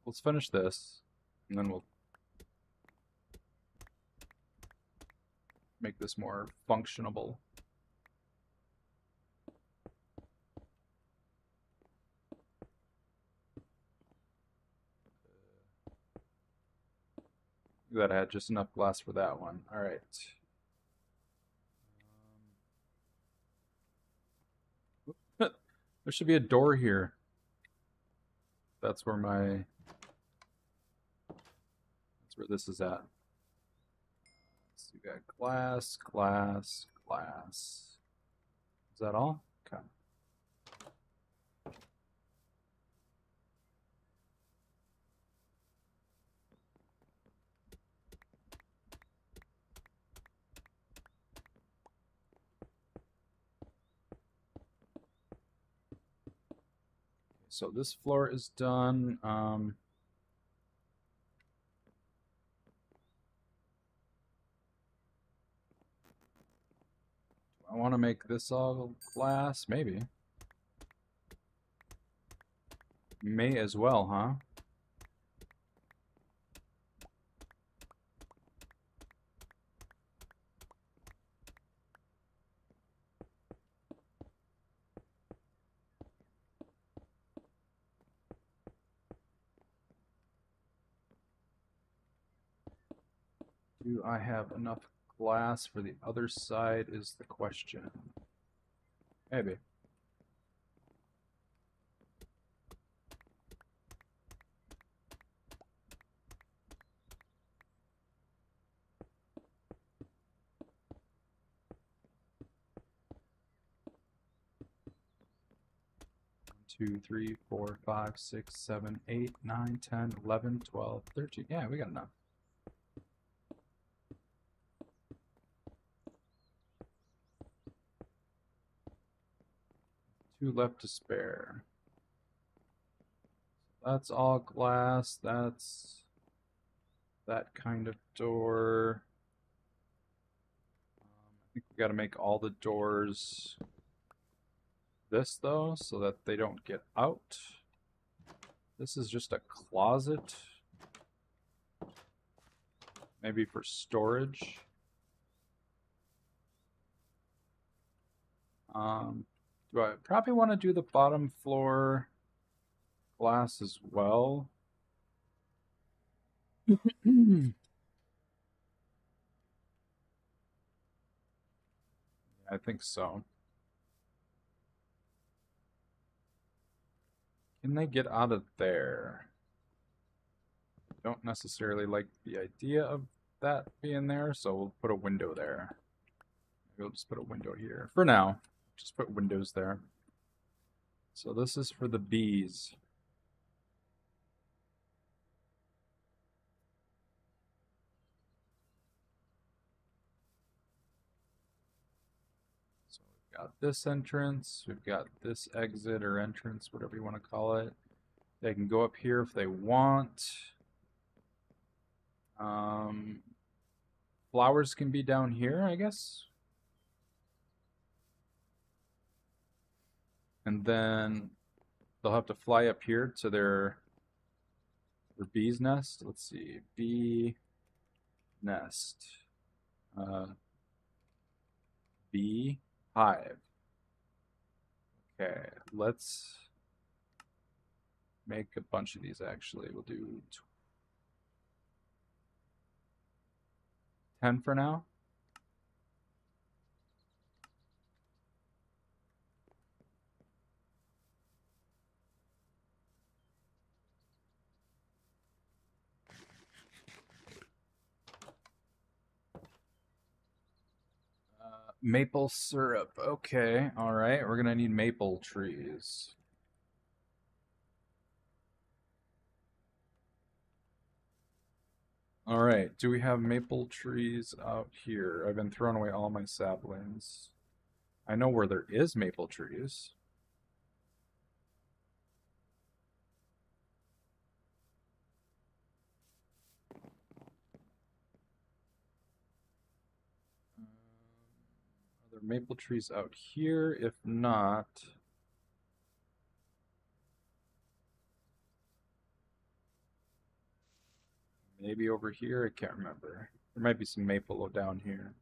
[SPEAKER 1] let's finish this, and then we'll make this more functionable. That I had just enough glass for that one. All right. There should be a door here. That's where this is at. So we got glass, glass, glass. Is that all? Okay. So this floor is done. I want to make this all glass, maybe. May as well, huh? Do I have enough glass for the other side is the question. Maybe. Two, three, four, five, 6, 7, 8, 9, 10, 11, 12, 13. Yeah, we got enough. Two left to spare. That's all glass. That's that kind of door. I think we got to make all the doors this though, so that they don't get out. This is just a closet. Maybe for storage. Do I probably want to do the bottom floor glass as well? I think so. Can they get out of there? Don't necessarily like the idea of that being there, so we'll put a window there. Maybe we'll just put a window here. For now, just put windows there. So this is for the bees. So we've got this entrance, we've got this exit or entrance, whatever you want to call it. They can go up here if they want. Flowers can be down here, I guess. And then they'll have to fly up here to their bee's nest. Let's see, bee nest, bee hive. Okay, let's make a bunch of these actually. We'll do 10 for now. Maple syrup. Okay, all right. We're gonna need maple trees. All right. Do we have maple trees out here? I've been throwing away all my saplings. I know where there is maple trees. Are there maple trees out here? If not, Maybe over here? I can't remember. There might be some maple down here.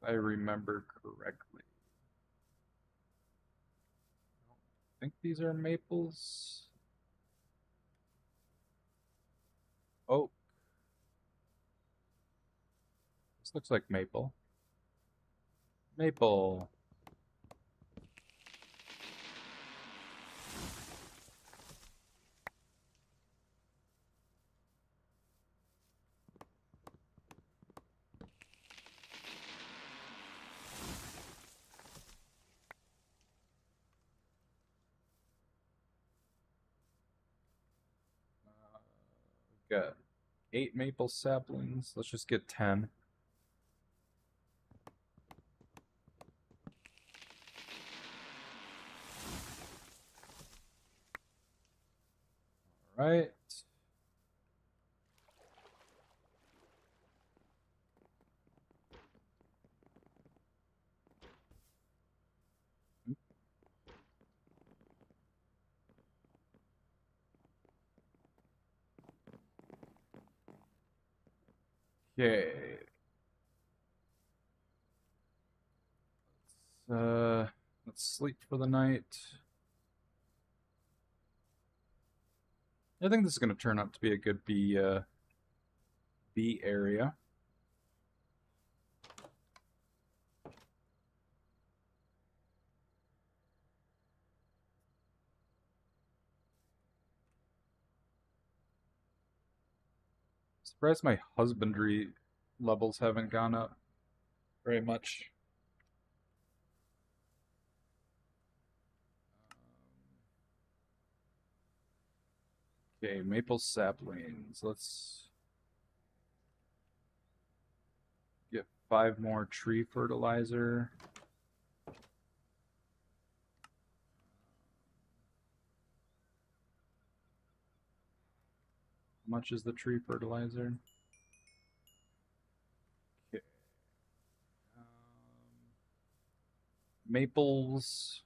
[SPEAKER 1] If I remember correctly. I think these are maples. Oh, this looks like maple. Maple. We've got 8 maple saplings. Let's just get 10. All right. Okay. Let's sleep for the night. I think this is going to turn out to be a good bee area. Surprised my husbandry levels haven't gone up very much. Okay, maple saplings. Let's get 5 more tree fertilizer. How much is the tree fertilizer? Okay. Maples.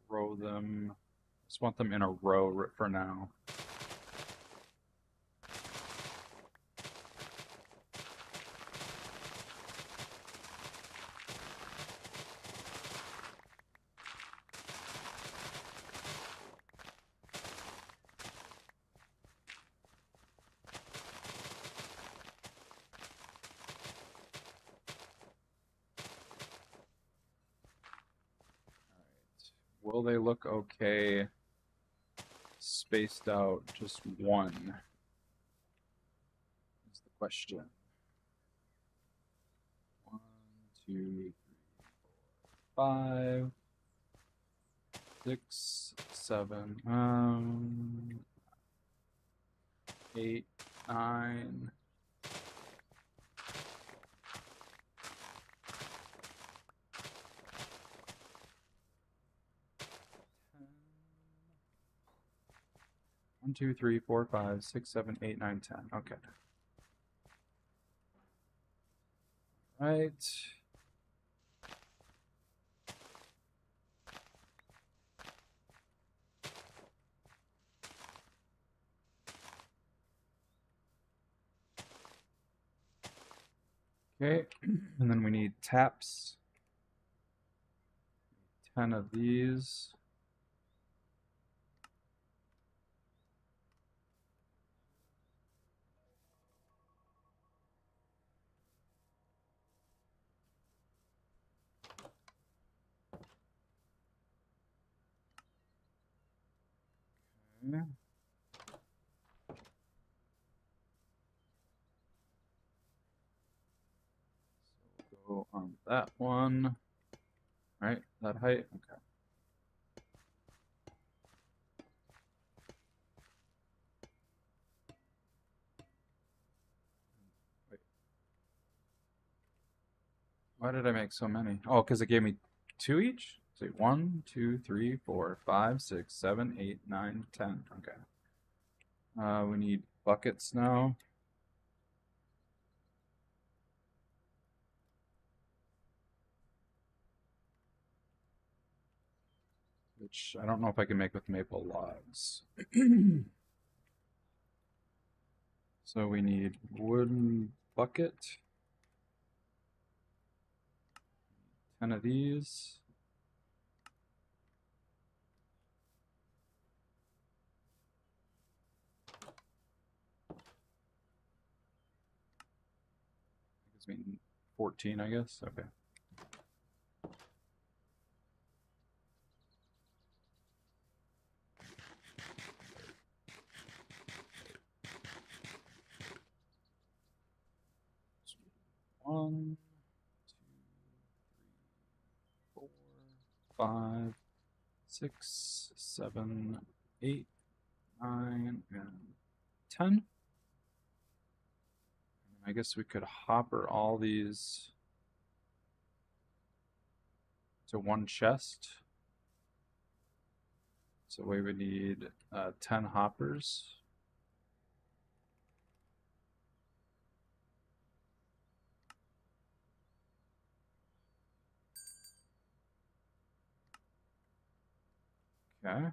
[SPEAKER 1] Grow them. Just want them in a row for now. Will they look okay spaced out just one? Is the question. 1, 2, 3, 4, 5, 6, 7, 8, 9. One, two, three, four, 5, 6, 7, 8, 9, 10. Okay. Right. Okay, and then we need taps. 10 of these. Okay. So we'll go on that one. Right, that height. Okay. Wait. Why did I make so many? Oh, because it gave me 2 each? So 1, 2, 3, 4, 5, 6, 7, 8, 9, 10. Okay. We need buckets now. which I don't know if I can make with maple logs. So we need wooden bucket, 10 of these. Gives me 14, I guess. Okay. One, two, three, four, 5, 6, 7, 8, 9, and 10. I guess we could hopper all these to one chest. So we would need 10 hoppers. Okay.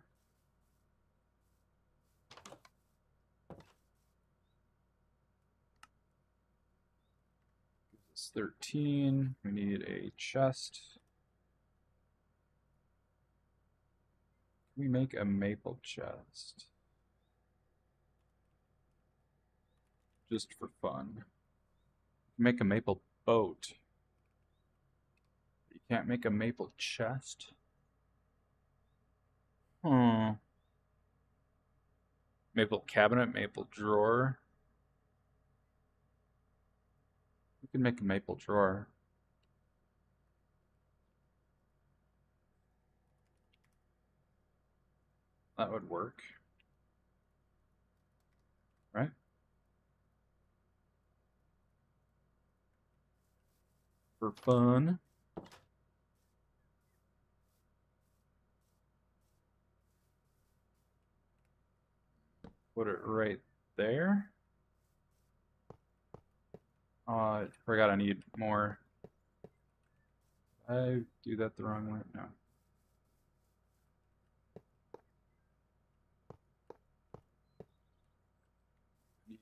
[SPEAKER 1] Gives us 13. We need a chest. Can we make a maple chest? Just for fun. Make a maple boat. You can't make a maple chest? Hmm. Maple cabinet, maple drawer. We can make a maple drawer. That would work. Right? For fun. Put it right there. I forgot I need more. I do that the wrong way. No. Need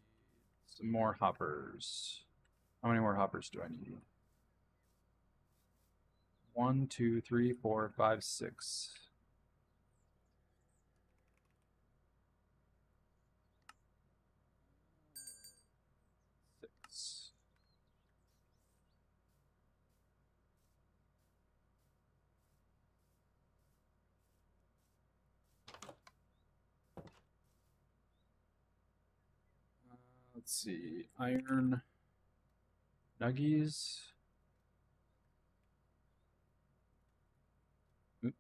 [SPEAKER 1] some more hoppers. How many more hoppers do I need? 1, 2, 3, 4, 5, 6. Six. Let's see. Iron nuggies. Oop.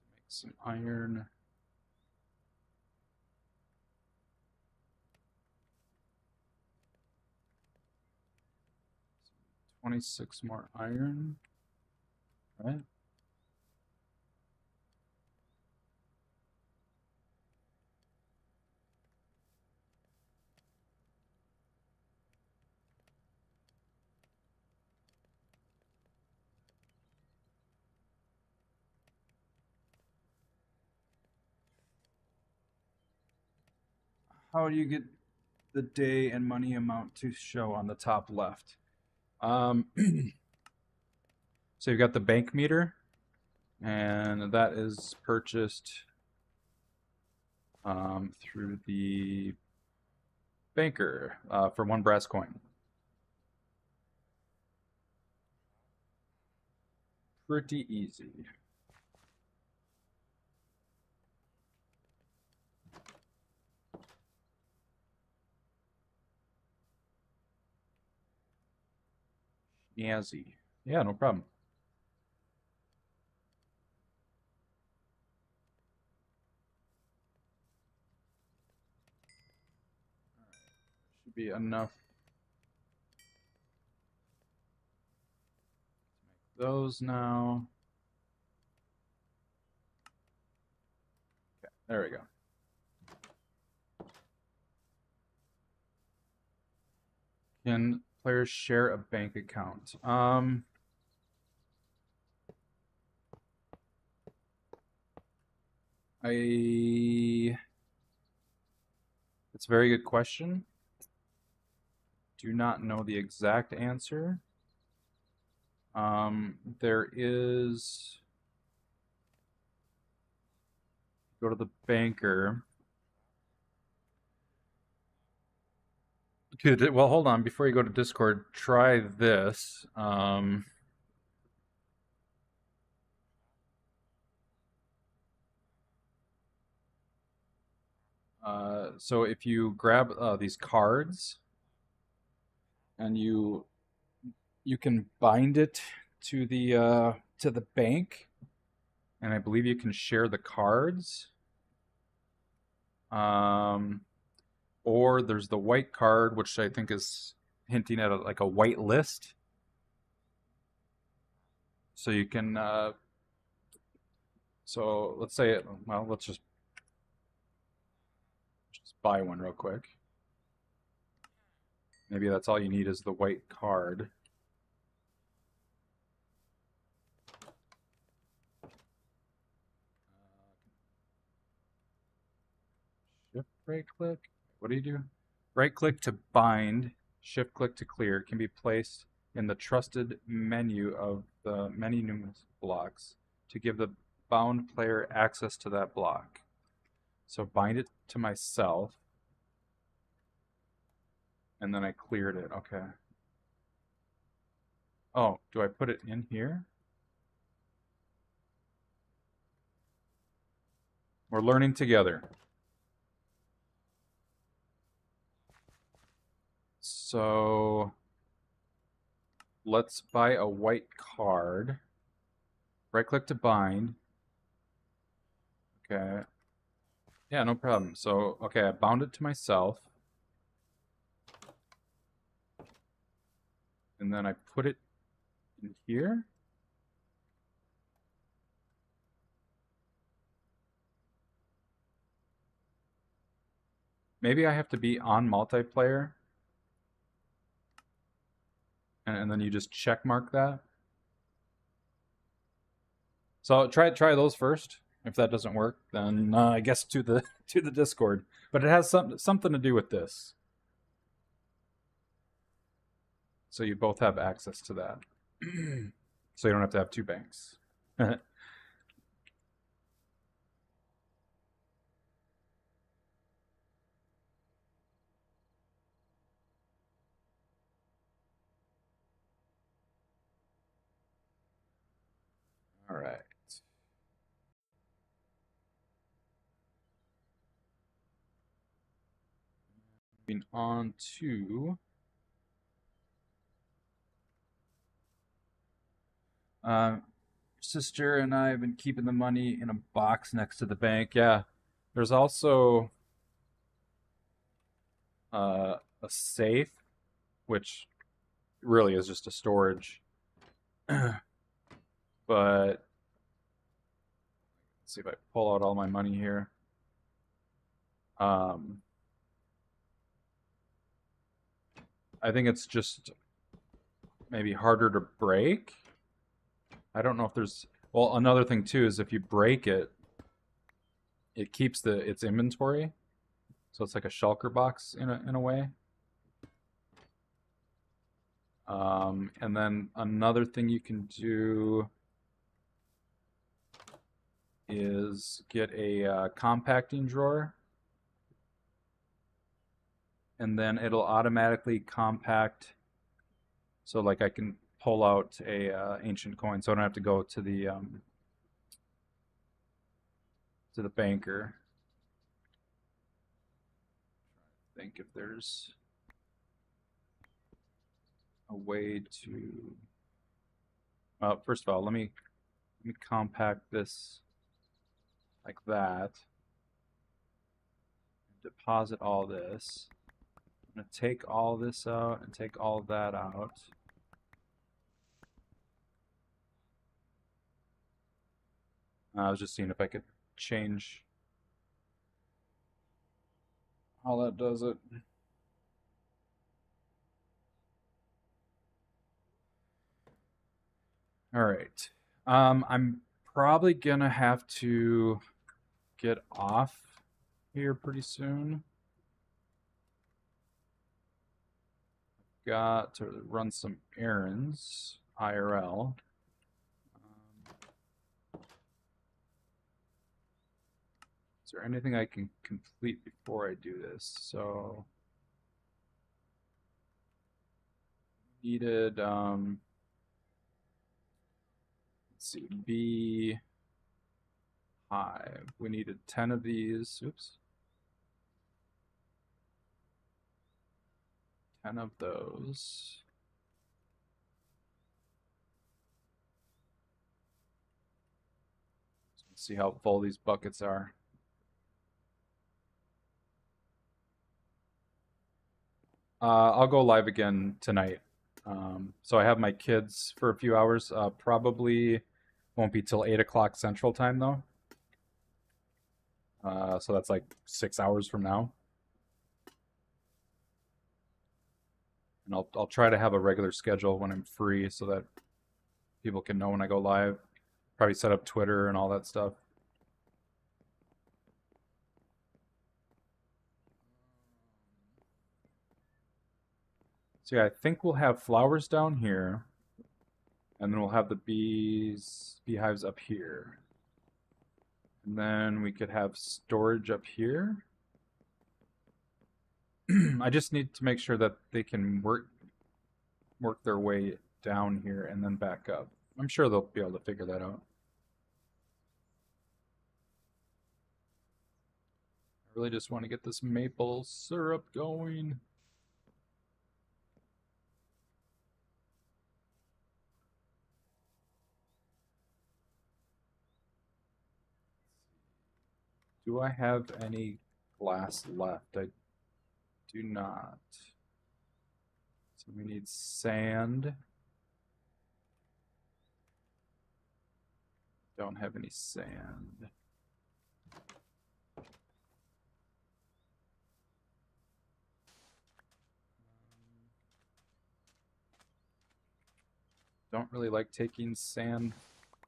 [SPEAKER 1] Make some iron. 26 more iron. Right? How do you get the day and money amount to show on the top left? So you've got the bank meter, and that is purchased through the banker for 1 brass coin. Pretty easy. Snazzy. Yeah, no problem. Should be enough to make those now. Okay, there we go. Can Players share a bank account. It's a very good question. Do not know the exact answer. There is, go to the banker. Well, hold on. Before you go to Discord, try this. So if you grab these cards and you can bind it to the bank, and I believe you can share the cards. Or there's the white card, which I think is hinting at like a white list. So you can, so let's say, well, let's just buy one real quick. Maybe that's all you need is the white card. Shift right click. What do you do? Right click to bind, shift click to clear. It can be placed in the trusted menu of the many numerous blocks to give the bound player access to that block. So bind it to myself. And then I cleared it. Okay. Oh, do I put it in here? We're learning together. So let's buy a white card. Right click to bind. Okay. Yeah, no problem. So, okay, I bound it to myself. And then I put it in here. Maybe I have to be on multiplayer. And then you just check mark that. So try those first. If that doesn't work, then I guess to the to the Discord. But it has something to do with this. So you both have access to that. So you don't have to have two banks. All right. Moving on to sister and I have been keeping the money in a box next to the bank. Yeah. There's also a safe, which really is just a storage. But let's see if I pull out all my money here. I think it's just maybe harder to break. I don't know if there's, well, another thing too is if you break it, it keeps its inventory. So it's like a shulker box in a way. And then another thing you can do is get a compacting drawer, and then it'll automatically compact. So like I can pull out a ancient coin, so I don't have to go to the banker. Think if there's a way to. First of all, let me compact this like that. Deposit all this. I'm gonna take all this out and take all that out. I was just seeing if I could change how that does it. All right. I'm probably gonna have to get off here pretty soon. Got to run some errands, IRL. Is there anything I can complete before I do this? So needed let's see, bee hive. We needed 10 of these. Oops. 10 of those. Let's see how full these buckets are. I'll go live again tonight. So I have my kids for a few hours. Probably won't be till 8 o'clock Central Time though. So that's like 6 hours from now. And I'll try to have a regular schedule when I'm free so that people can know when I go live. Probably set up Twitter and all that stuff. So yeah, I think we'll have flowers down here. And then we'll have the beehives up here. And then we could have storage up here. I just need to make sure that they can work their way down here and then back up. I'm sure they'll be able to figure that out. I really just want to get this maple syrup going. Do I have any glass left? I do not. So we need sand. Don't have any sand. Don't really like taking sand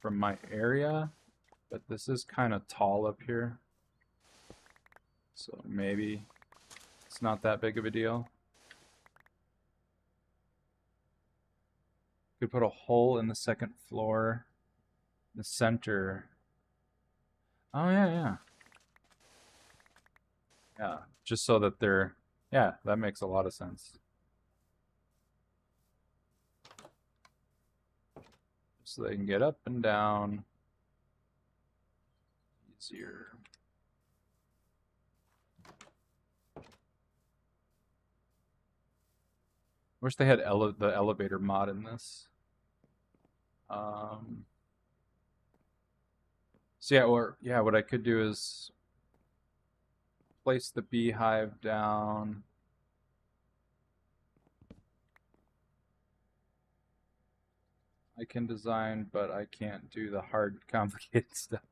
[SPEAKER 1] from my area, but this is kind of tall up here. So maybe it's not that big of a deal. Could put a hole in the second floor, the center. Oh yeah, yeah. Yeah, just so that they're, yeah, that makes a lot of sense. So they can get up and down easier. Wish they had the elevator mod in this. So yeah, or yeah, what I could do is place the beehive down. I can design, but I can't do the hard, complicated stuff.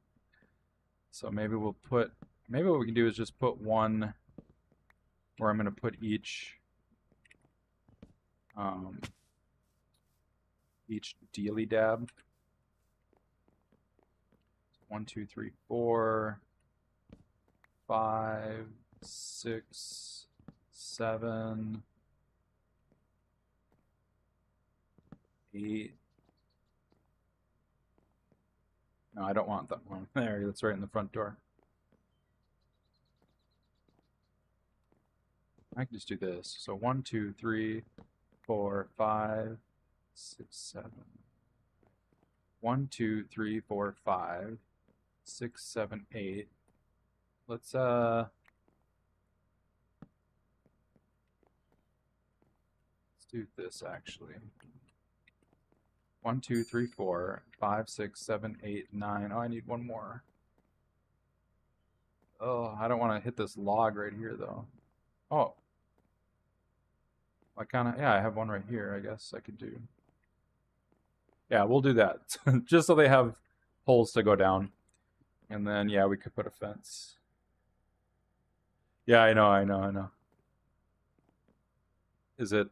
[SPEAKER 1] So maybe we'll put, maybe what we can do is just put one where I'm going to put each dealy dab. 1, 2, 3, 4, 5, 6, 7, 8. No, I don't want that one. There, that's right in the front door. I can just do this. So 1, 2, 3, 4, 5, 6, 7. 1, 2, 3, 4, 5, 6, 7, 8. Let's do this actually. 1, 2, 3, 4, 5, 6, 7, 8, 9. Oh, I need one more. Oh, I don't want to hit this log right here though. Oh. I kind of, yeah, I have one right here, I guess I could do. Yeah, we'll do that. Just so they have holes to go down. And then, yeah, we could put a fence. Yeah, I know. Is it,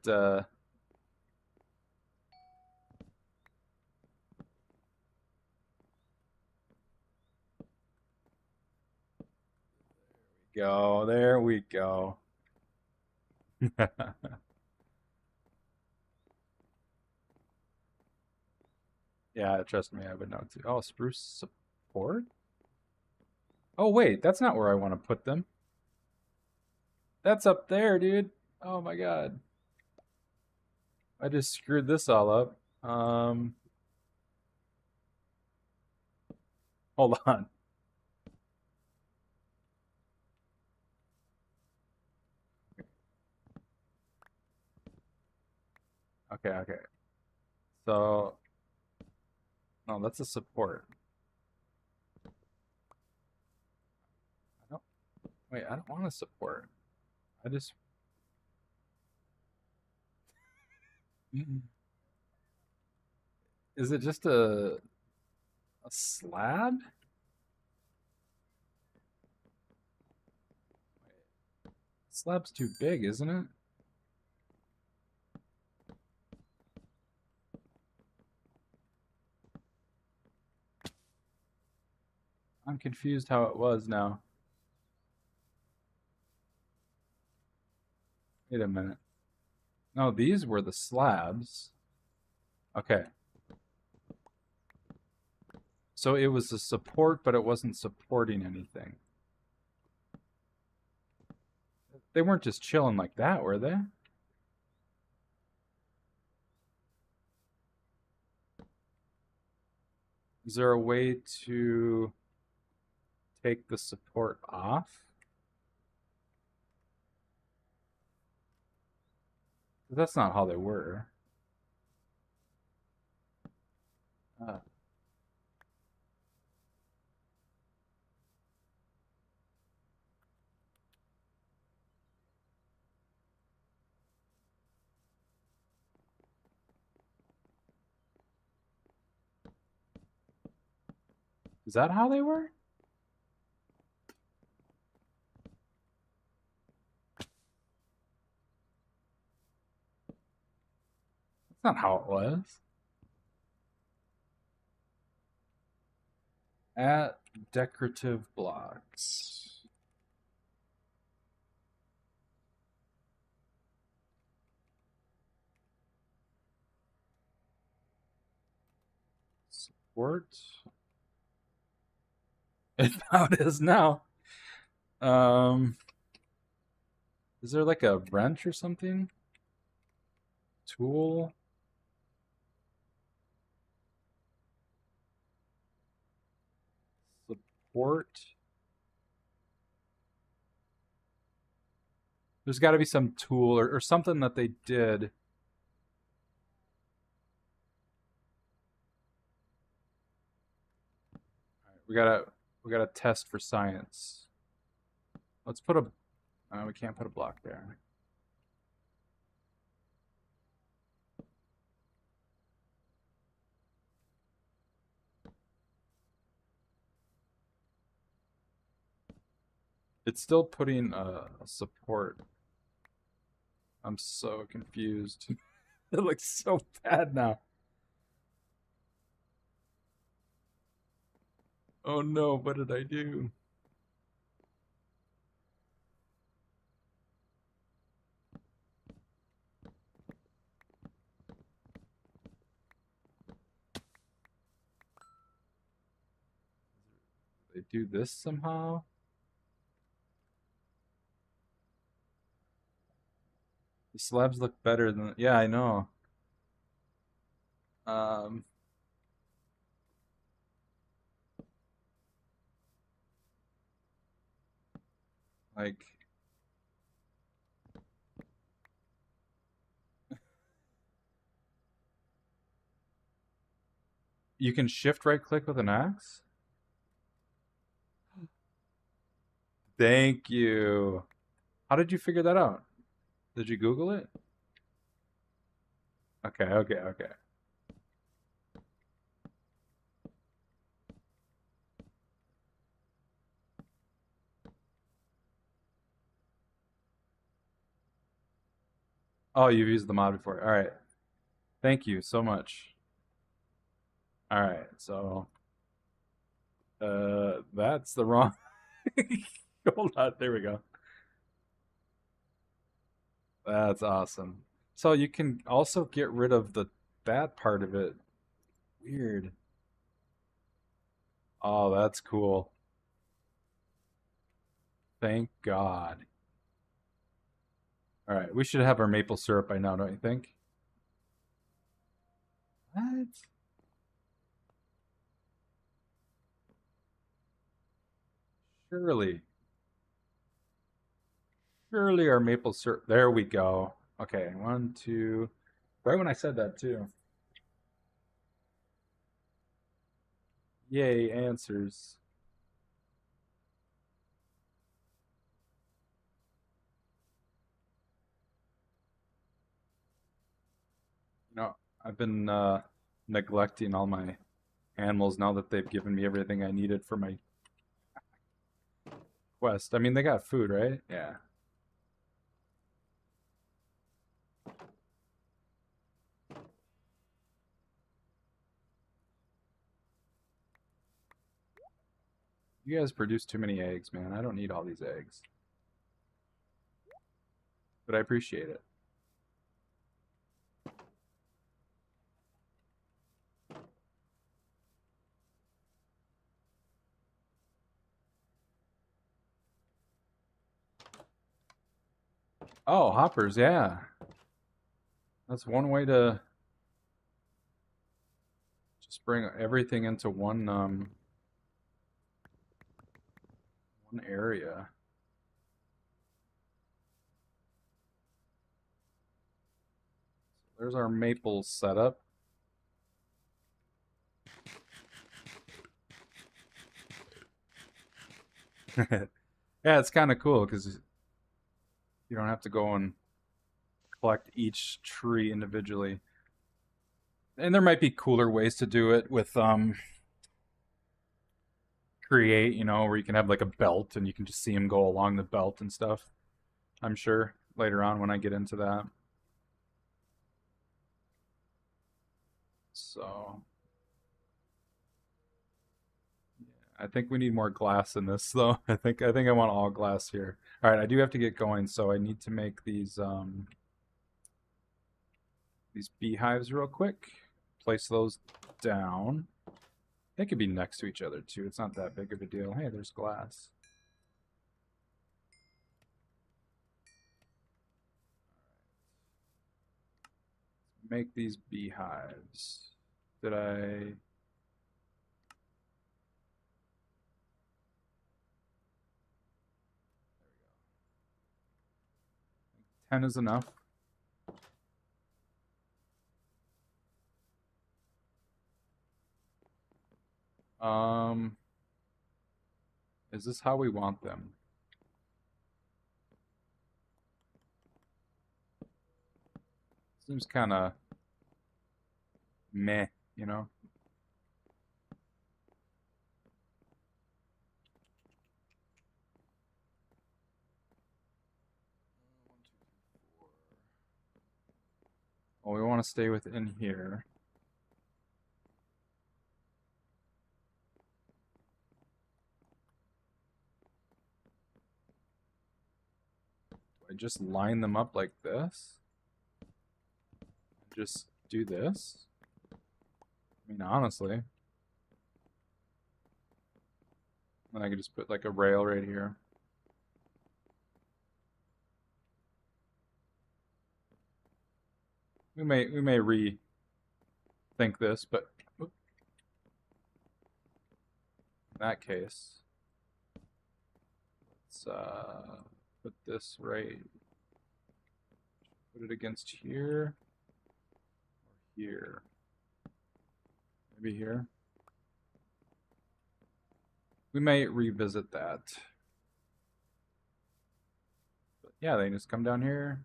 [SPEAKER 1] go. There we go. Yeah, trust me, I would know too. Oh, spruce support? Oh, wait, that's not where I want to put them. That's up there, dude. Oh my god. I just screwed this all up. Hold on. Okay, okay. So, no, that's a support. I don't, wait, I don't want a support. I just, is it just a slab? Slab's too big, isn't it? I'm confused how it was now. Wait a minute. No, these were the slabs. Okay. So it was a support, but it wasn't supporting anything. They weren't just chilling like that, were they? Is there a way to take the support off? That's not how they were. Uh, is that how they were? That's not how it was. At decorative blocks. Support. It's how it is now. Um, is there like a wrench or something? Tool? Support? There's got to be some tool or something that they did. All right, we gotta test for science. Let's put a. We can't put a block there. It's still putting a support. I'm so confused. It looks so bad now. Oh no, what did I do? They do this somehow? The slabs look better than. Yeah, I know. Um, like you can shift right click with an axe? Thank you. How did you figure that out? Did you Google it? Okay, okay, okay. Oh, you've used the mod before. All right. Thank you so much. All right. So, that's the wrong. Hold on. There we go. That's awesome. So you can also get rid of the that part of it. Weird. Oh, that's cool. Thank God. All right, we should have our maple syrup by now, don't you think? What? Surely. Surely our maple syrup. There we go. Okay, one, two. Right when I said that, too. Yay, answers. You know, I've been neglecting all my animals now that they've given me everything I needed for my quest. I mean, they got food, right? Yeah. You guys produce too many eggs, man. I don't need all these eggs. But I appreciate it. Oh, hoppers, yeah. That's one way to just bring everything into one area. There's our maple setup. Yeah, it's kind of cool because you don't have to go and collect each tree individually. And there might be cooler ways to do it with create, where you can have like a belt and you can just see them go along the belt and stuff. I'm sure later on when I get into that. So, I think we need more glass in this though. I think I want all glass here. All right, I do have to get going, so I need to make these beehives real quick. Place those down. They could be next to each other too. It's not that big of a deal. Hey, there's glass. Make these beehives. Did I? 10 is enough. Um, is this how we want them? Seems kind of meh, you know? Well, we want to stay within here. I just line them up like this? Just do this? I mean, honestly. Then I could just put like a rail right here. We may rethink this, but in that case, let's put this right. Put it against here or here. Maybe here. We may revisit that. But yeah, they just come down here.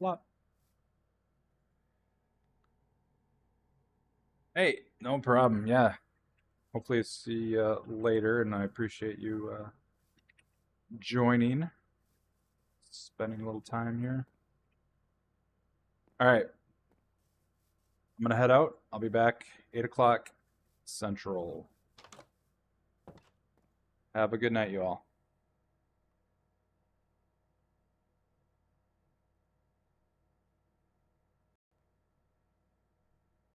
[SPEAKER 1] Plop. Hey, no problem. Yeah. Hopefully see you later, and I appreciate you joining, spending a little time here. All right. I'm going to head out. I'll be back 8 o'clock Central. Have a good night, you all.